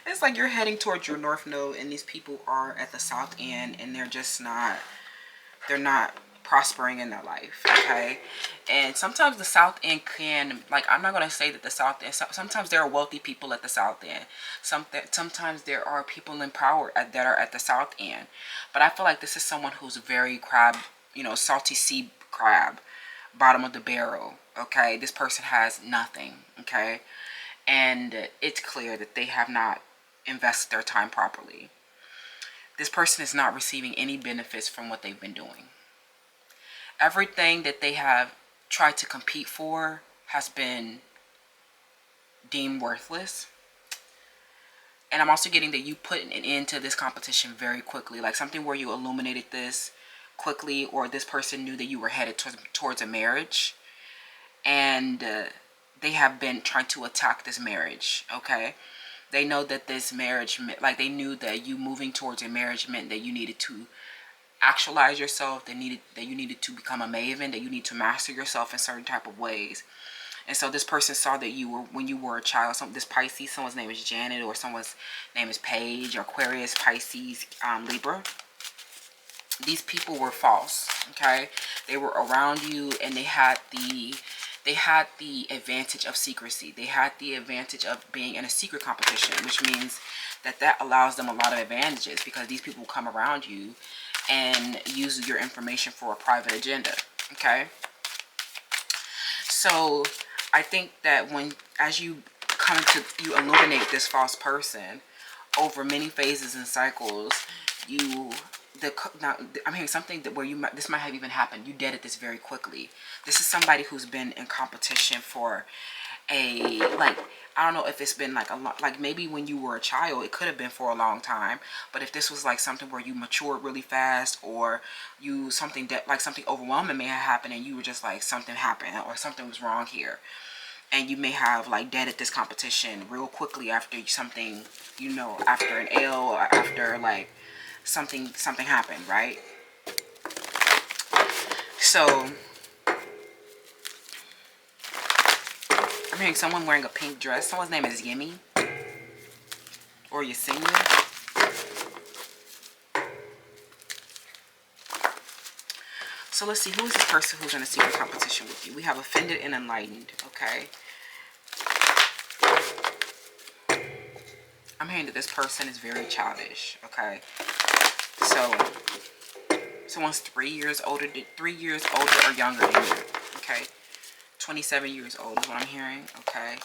it's like you're heading towards your North Node, and these people are at the South End, and they're just not, they're not prospering in their life, okay? And sometimes the South End can, like, I'm not going to say that the South End, sometimes there are wealthy people at the South End. Sometimes there are people in power that are at the South End. But I feel like this is someone who's very crab, you know, salty sea crab, bottom of the barrel, okay? This person has nothing, okay? And it's clear that they have not invested their time properly. This person is not receiving any benefits from what they've been doing. Everything that they have tried to compete for has been deemed worthless. And I'm also getting that you put an end to this competition very quickly, like something where you illuminated this quickly, or this person knew that you were headed towards a marriage, and they have been trying to attack this marriage, okay? They know that this marriage, like, they knew that you moving towards a marriage meant that you needed to actualize yourself, that you needed to become a maven, that you need to master yourself in certain type of ways. And so this person saw that you were, when you were a child, this Pisces, someone's name is Janet, or someone's name is Paige, or Aquarius, Pisces, Libra. These people were false, okay? They were around you, and they had the advantage of secrecy. They had the advantage of being in a secret competition, which means that allows them a lot of advantages, because these people come around you and use your information for a private agenda, okay? So I think that as you illuminate this false person over many phases and cycles, now I'm hearing something that where this might have even happened. You deaded this very quickly. This is somebody who's been in competition for I don't know if it's been like a lot, like maybe when you were a child, it could have been for a long time. But if this was like something where you matured really fast, or something overwhelming may have happened, and you were just like, something happened, or something was wrong here, and you may have like deaded this competition real quickly after something, you know, after an L, or after like something happened, right? So I'm hearing someone wearing a pink dress. Someone's name is Yemi, or Yesenia. So let's see, who is this person who's in a secret competition with you? We have offended and enlightened, okay? I'm hearing that this person is very childish, okay? So someone's 3 years older, 3 years older or younger than you, okay? 27 years old is what I'm hearing, okay?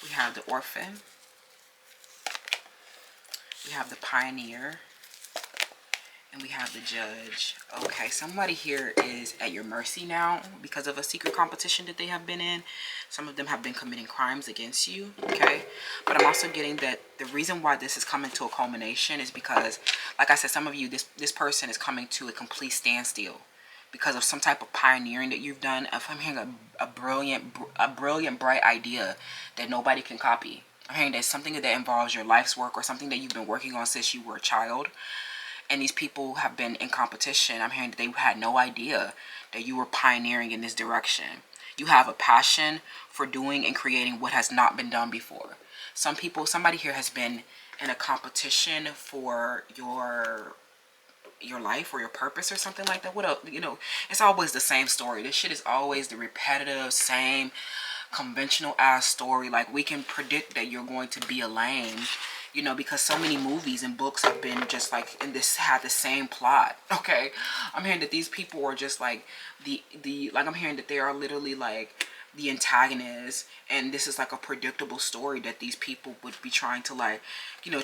We have the orphan. We have the pioneer. And we have the judge. Okay, somebody here is at your mercy now because of a secret competition that they have been in. Some of them have been committing crimes against you, okay? But I'm also getting that the reason why this is coming to a culmination is because, like I said, some of you, this person is coming to a complete standstill because of some type of pioneering that you've done. If I'm hearing a brilliant, bright idea that nobody can copy. I'm hearing that something that involves your life's work or something that you've been working on since you were a child. And these people have been in competition. I'm hearing that they had no idea that you were pioneering in this direction. You have a passion for doing and creating what has not been done before. Somebody here has been in a competition for your life or your purpose or something like that. It's always the same story. This shit is always the repetitive, same conventional ass story. Like, we can predict that you're going to be a lame, because so many movies and books have been just like, and this had the same plot. Okay, I'm hearing that these people are just like I'm hearing that they are literally like the antagonists, and this is like a predictable story that these people would be trying to like,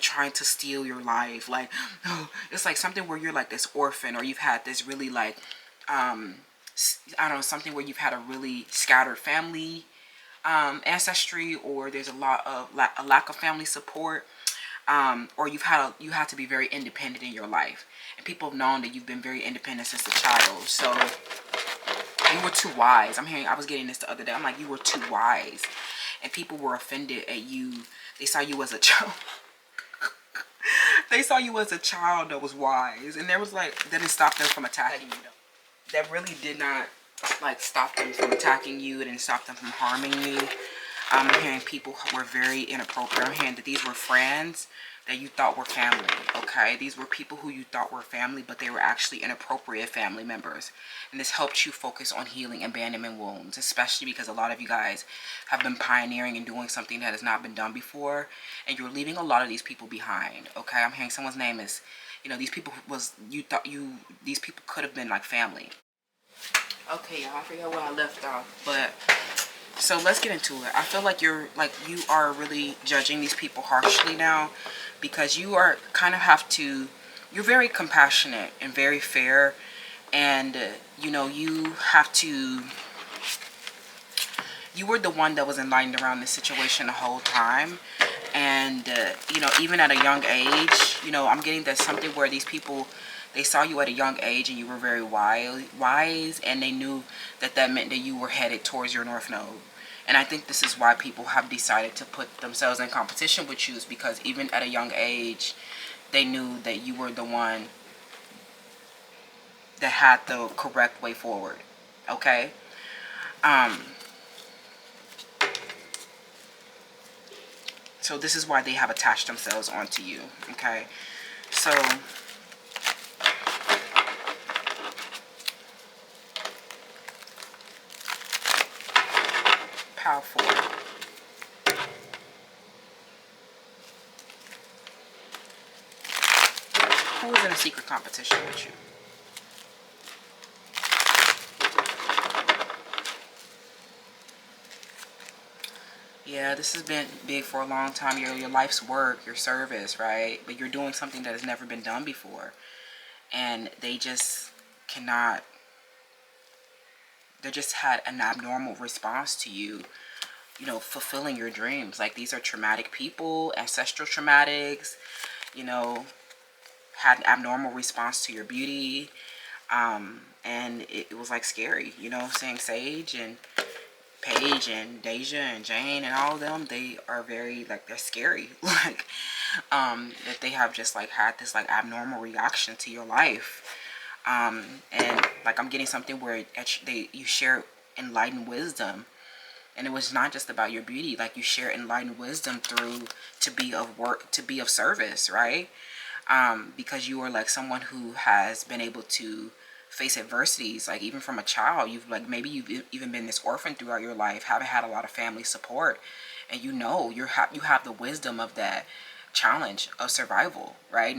trying to steal your life. Like, it's like something where you're like this orphan, or you've had this really like, I don't know, something where you've had a really scattered family ancestry, or there's a lack of family support. Or you had to be very independent in your life, and people have known that you've been very independent since a child. So you were too wise. I was getting this the other day. I'm like, you were too wise, and people were offended at you. They saw you as a child. They saw you as a child that was wise, and there was like, that didn't stop them from attacking you. That really did not like stop them from attacking you. It didn't stop them from harming you. I'm hearing people were very inappropriate. I'm hearing that these were friends that you thought were family, okay? These were people who you thought were family, but they were actually inappropriate family members. And this helped you focus on healing abandonment wounds, especially because a lot of you guys have been pioneering and doing something that has not been done before, and you're leaving a lot of these people behind, okay? I'm hearing someone's name is, these people these people could have been like family. Okay, y'all, I forget where I left off, but so let's get into it. I feel like you are really judging these people harshly now, because you are you're very compassionate and very fair, and you were the one that was enlightened around this situation the whole time. And even at a young age, I'm getting that something where these people, they saw you at a young age and you were very wise, and they knew that meant that you were headed towards your North Node. And I think this is why people have decided to put themselves in competition with you, is because even at a young age, they knew that you were the one that had the correct way forward. Okay? So this is why they have attached themselves onto you. Okay? So powerful. Who is in a secret competition with you? Yeah, this has been big for a long time. Your life's work, your service, right? But you're doing something that has never been done before. And they just cannot, they just had an abnormal response to you, fulfilling your dreams. Like, these are traumatic people, ancestral traumatics, had an abnormal response to your beauty. And it was like scary, seeing Sage and Paige and Deja and Jane and all of them, they are very, like, they're scary. Like, that they have just like had this like abnormal reaction to your life. And like, I'm getting something where you share enlightened wisdom, and it was not just about your beauty. Like, you share enlightened wisdom through to be of service, right? Because you are like someone who has been able to face adversities, like even from a child. Maybe you've even been this orphan throughout your life, haven't had a lot of family support, and you have the wisdom of that, challenge of survival, right?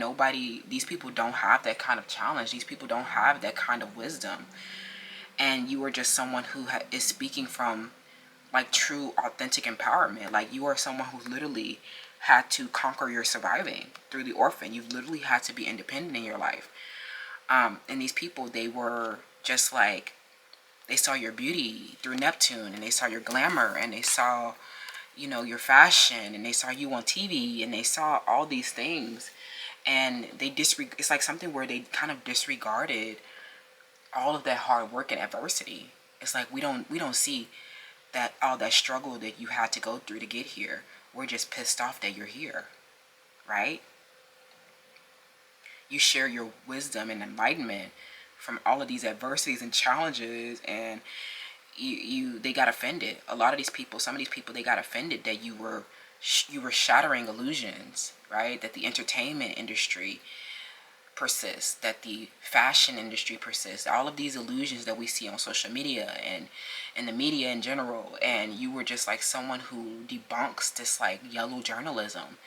These people don't have that kind of challenge. These people don't have that kind of wisdom. And you are just someone who is speaking from like true authentic empowerment. Like you are someone who literally had to conquer your surviving through the orphan. You've literally had to be independent in your life. And these people, they were just like, they saw your beauty through Neptune, and they saw your glamour, and they saw, you know, your fashion, and they saw you on TV, and they saw all these things, and it's like something where they kind of disregarded all of that hard work and adversity. It's like we don't see that all that struggle that you had to go through to get here. We're just pissed off that you're here, right? You share your wisdom and enlightenment from all of these adversities and challenges, and they got offended. Some of these people, they got offended that you were shattering illusions, right? That the entertainment industry persists, that the fashion industry persists, all of these illusions that we see on social media and in the media in general. And you were just like someone who debunks this like yellow journalism.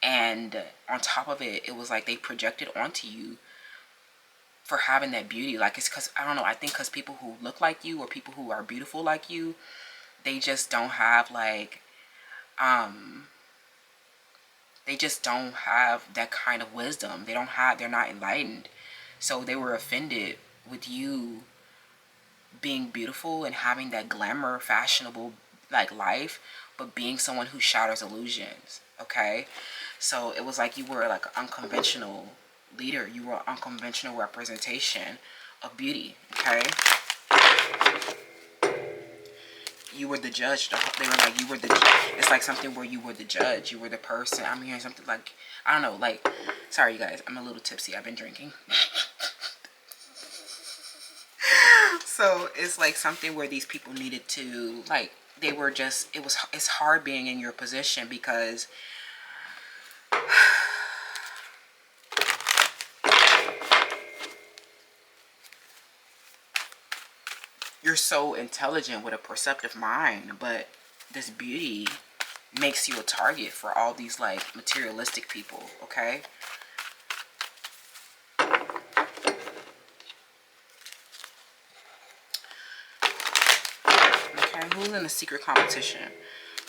And on top of it, it was like they projected onto you for having that beauty. Like, it's because, I don't know, I think because people who look like you or people who are beautiful like you, they just don't have like, they just don't have that kind of wisdom. They're not enlightened. So they were offended with you being beautiful and having that glamour, fashionable like life, but being someone who shatters illusions. Okay, so it was like you were like an unconventional leader. You were an unconventional representation of beauty. Okay, you were the judge. They were like, you were the, it's like something where you were the judge. You were the person. I'm hearing something like, I don't know, like, sorry you guys, I'm a little tipsy. I've been drinking. So it's like something where these people needed to, like, they were just, it's hard being in your position because you're so intelligent with a perceptive mind, but this beauty makes you a target for all these like materialistic people. Okay, who's in a secret competition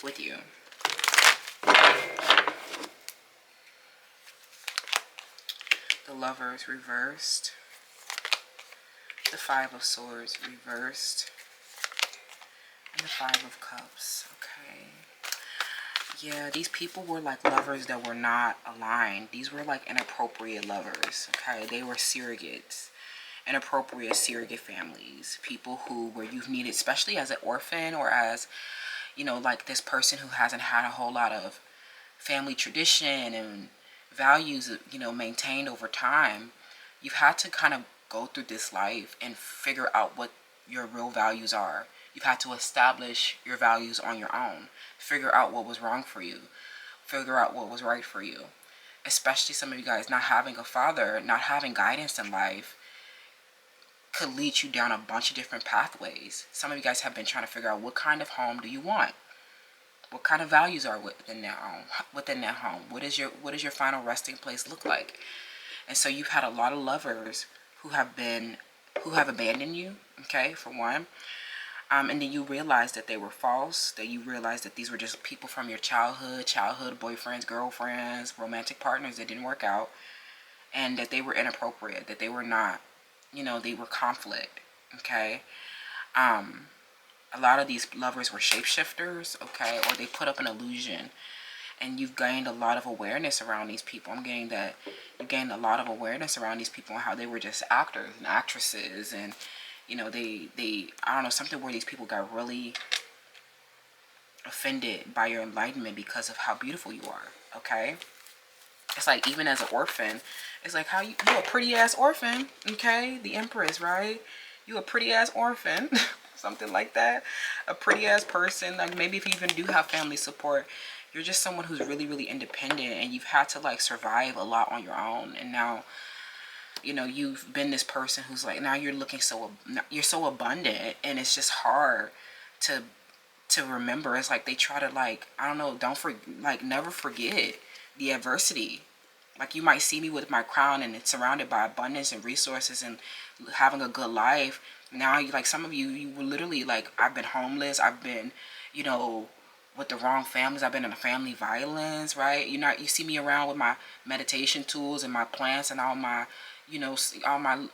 with you? The Lovers reversed, the Five of Swords reversed, and the Five of Cups. Okay, yeah, these people were like lovers that were not aligned. These were like inappropriate lovers. Okay, they were surrogates, inappropriate surrogate families, people who were you've needed, especially as an orphan or as, you know, like this person who hasn't had a whole lot of family tradition and values, you know, maintained over time. You've had to kind of go through this life and figure out what your real values are. You've had to establish your values on your own, figure out what was wrong for you, figure out what was right for you. Especially some of you guys not having a father, not having guidance in life could lead you down a bunch of different pathways. Some of you guys have been trying to figure out what kind of home do you want? What kind of values are within that home? What is your final resting place look like? And so you've had a lot of lovers who have abandoned you, okay, for one. And then you realize that they were false, that you realize that these were just people from your childhood boyfriends, girlfriends, romantic partners that didn't work out, and that they were inappropriate, that they were not, you know, they were conflict, okay? A lot of these lovers were shapeshifters, okay, or they put up an illusion, and you've gained a lot of awareness around these people. I'm getting that you gained a lot of awareness around these people and how they were just actors and actresses, and, you know, they I don't know, something where these people got really offended by your enlightenment because of how beautiful you are, okay? It's like, even as an orphan, it's like, how you a pretty ass orphan, okay? The Empress, right? You a pretty ass orphan. Something like that. A pretty ass person. Like, maybe if you even do have family support, you're just someone who's really, really independent, and you've had to like survive a lot on your own. And now, you know, you've been this person who's like, now you're looking you're so abundant, and it's just hard to remember. It's like they try to, like, I don't know, never forget the adversity. Like, you might see me with my crown and it's surrounded by abundance and resources and having a good life. Now, you, like, some of you were literally like, I've been homeless. I've been, you know, with the wrong families. I've been in a family violence, right? You see me around with my meditation tools and my plants and all my, you know, all my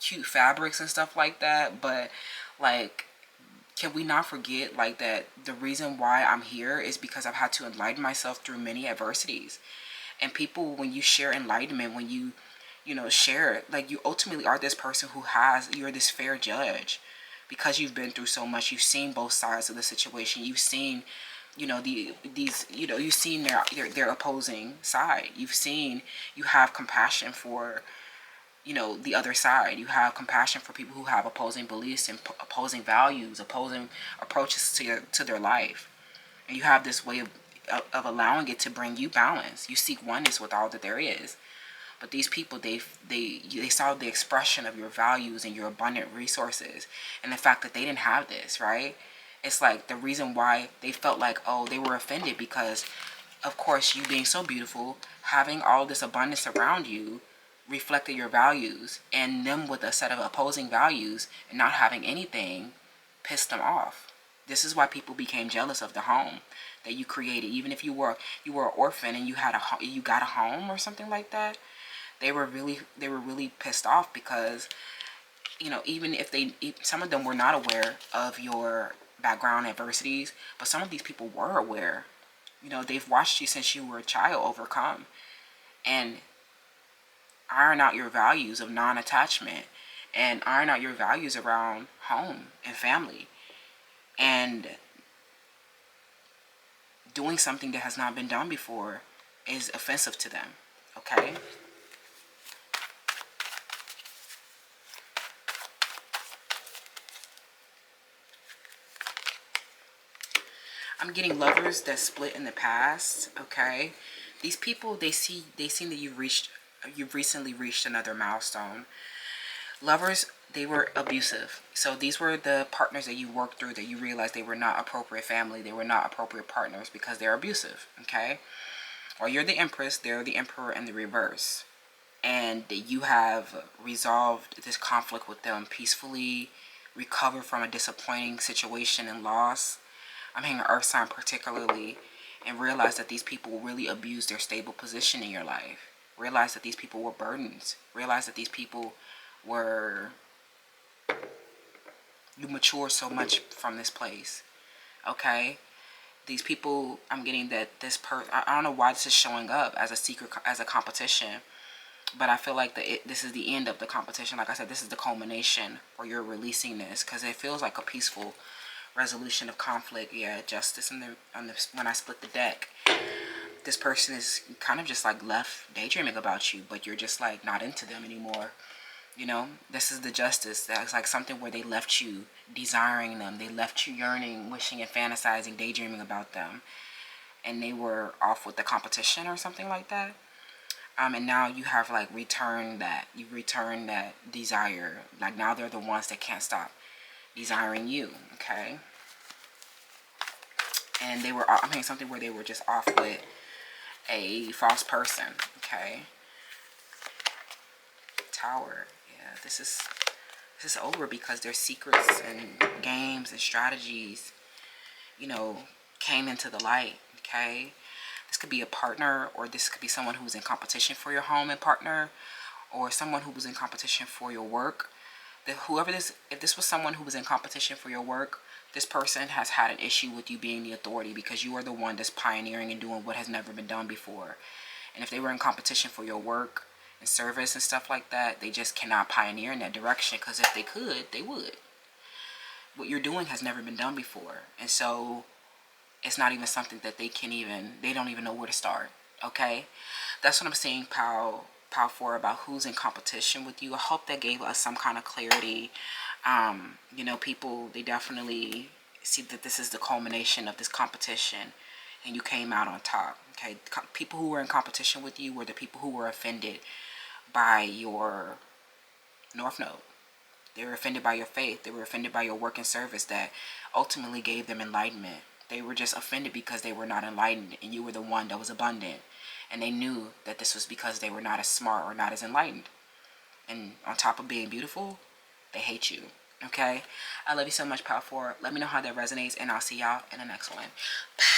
cute fabrics and stuff like that. But, like, can we not forget, like, that the reason why I'm here is because I've had to enlighten myself through many adversities. And people, when you share enlightenment, when you know, share it, like, you ultimately are this person you're this fair judge, because you've been through so much. You've seen both sides of the situation. You've seen, you know, you've seen their opposing side. You have compassion for, you know, the other side. You have compassion for people who have opposing beliefs and opposing values, opposing approaches to their life. And you have this way of allowing it to bring you balance. You seek oneness with all that there is. But these people, they saw the expression of your values and your abundant resources, and the fact that they didn't have this, right? It's like the reason why they felt like, oh, they were offended because, of course, you being so beautiful, having all this abundance around you reflected your values, and them with a set of opposing values and not having anything pissed them off. This is why people became jealous of the home that you created. Even if you were an orphan and you got a home or something like that, they were really pissed off because, you know, even if some of them were not aware of your background adversities, but some of these people were aware. You know, they've watched you since you were a child overcome and iron out your values of non-attachment and iron out your values around home and family, and doing something that has not been done before is offensive to them. Okay? I'm getting lovers that split in the past. Okay, these people, they seem that you've recently reached another milestone. Lovers, they were abusive. So these were the partners that you worked through that you realized they were not appropriate family. They were not appropriate partners because they're abusive. Okay, while you're the Empress, they're the Emperor in the reverse, and you have resolved this conflict with them peacefully, recovered from a disappointing situation and loss. I'm hearing Earth sign particularly, and realize that these people really abused their stable position in your life. Realize that these people were burdens. Realize that these people were... You matured so much from this place. Okay? These people, I'm getting that I don't know why this is showing up as a secret, as a competition, but I feel like this is the end of the competition. Like I said, this is the culmination where you're releasing this, because it feels like a peaceful resolution of conflict. Yeah, justice when I split the deck. This person is kind of just like left daydreaming about you, but you're just like not into them anymore. You know, this is the justice. That's like something where they left you desiring them. They left you yearning, wishing, and fantasizing, daydreaming about them. And they were off with the competition or something like that. And now you have like returned that. You return that desire. Like now they're the ones that can't stop desiring you. Okay. And they were, I'm hearing something where they were just off with a false person. Okay. Tower. Yeah, this is over because their secrets and games and strategies, you know, came into the light. Okay. This could be a partner, or this could be someone who's in competition for your home and partner, or someone who was in competition for your work. If this was someone who was in competition for your work, this person has had an issue with you being the authority, because you are the one that's pioneering and doing what has never been done before. And if they were in competition for your work and service and stuff like that, they just cannot pioneer in that direction, because if they could, they would. What you're doing has never been done before. And so it's not even something that they don't even know where to start. Okay? That's what I'm saying, Pow 4, about who's in competition with you. I hope that gave us some kind of clarity. You know, people, they definitely see that this is the culmination of this competition, and you came out on top. Okay? People who were in competition with you were the people who were offended by your North Node. They were offended by your faith. They were offended by your work and service that ultimately gave them enlightenment. They were just offended because they were not enlightened, and you were the one that was abundant. and they knew that this was because they were not as smart or not as enlightened. And on top of being beautiful, they hate you. Okay? I love you so much, Power 4. Let me know how that resonates, and I'll see y'all in the next one. Bye.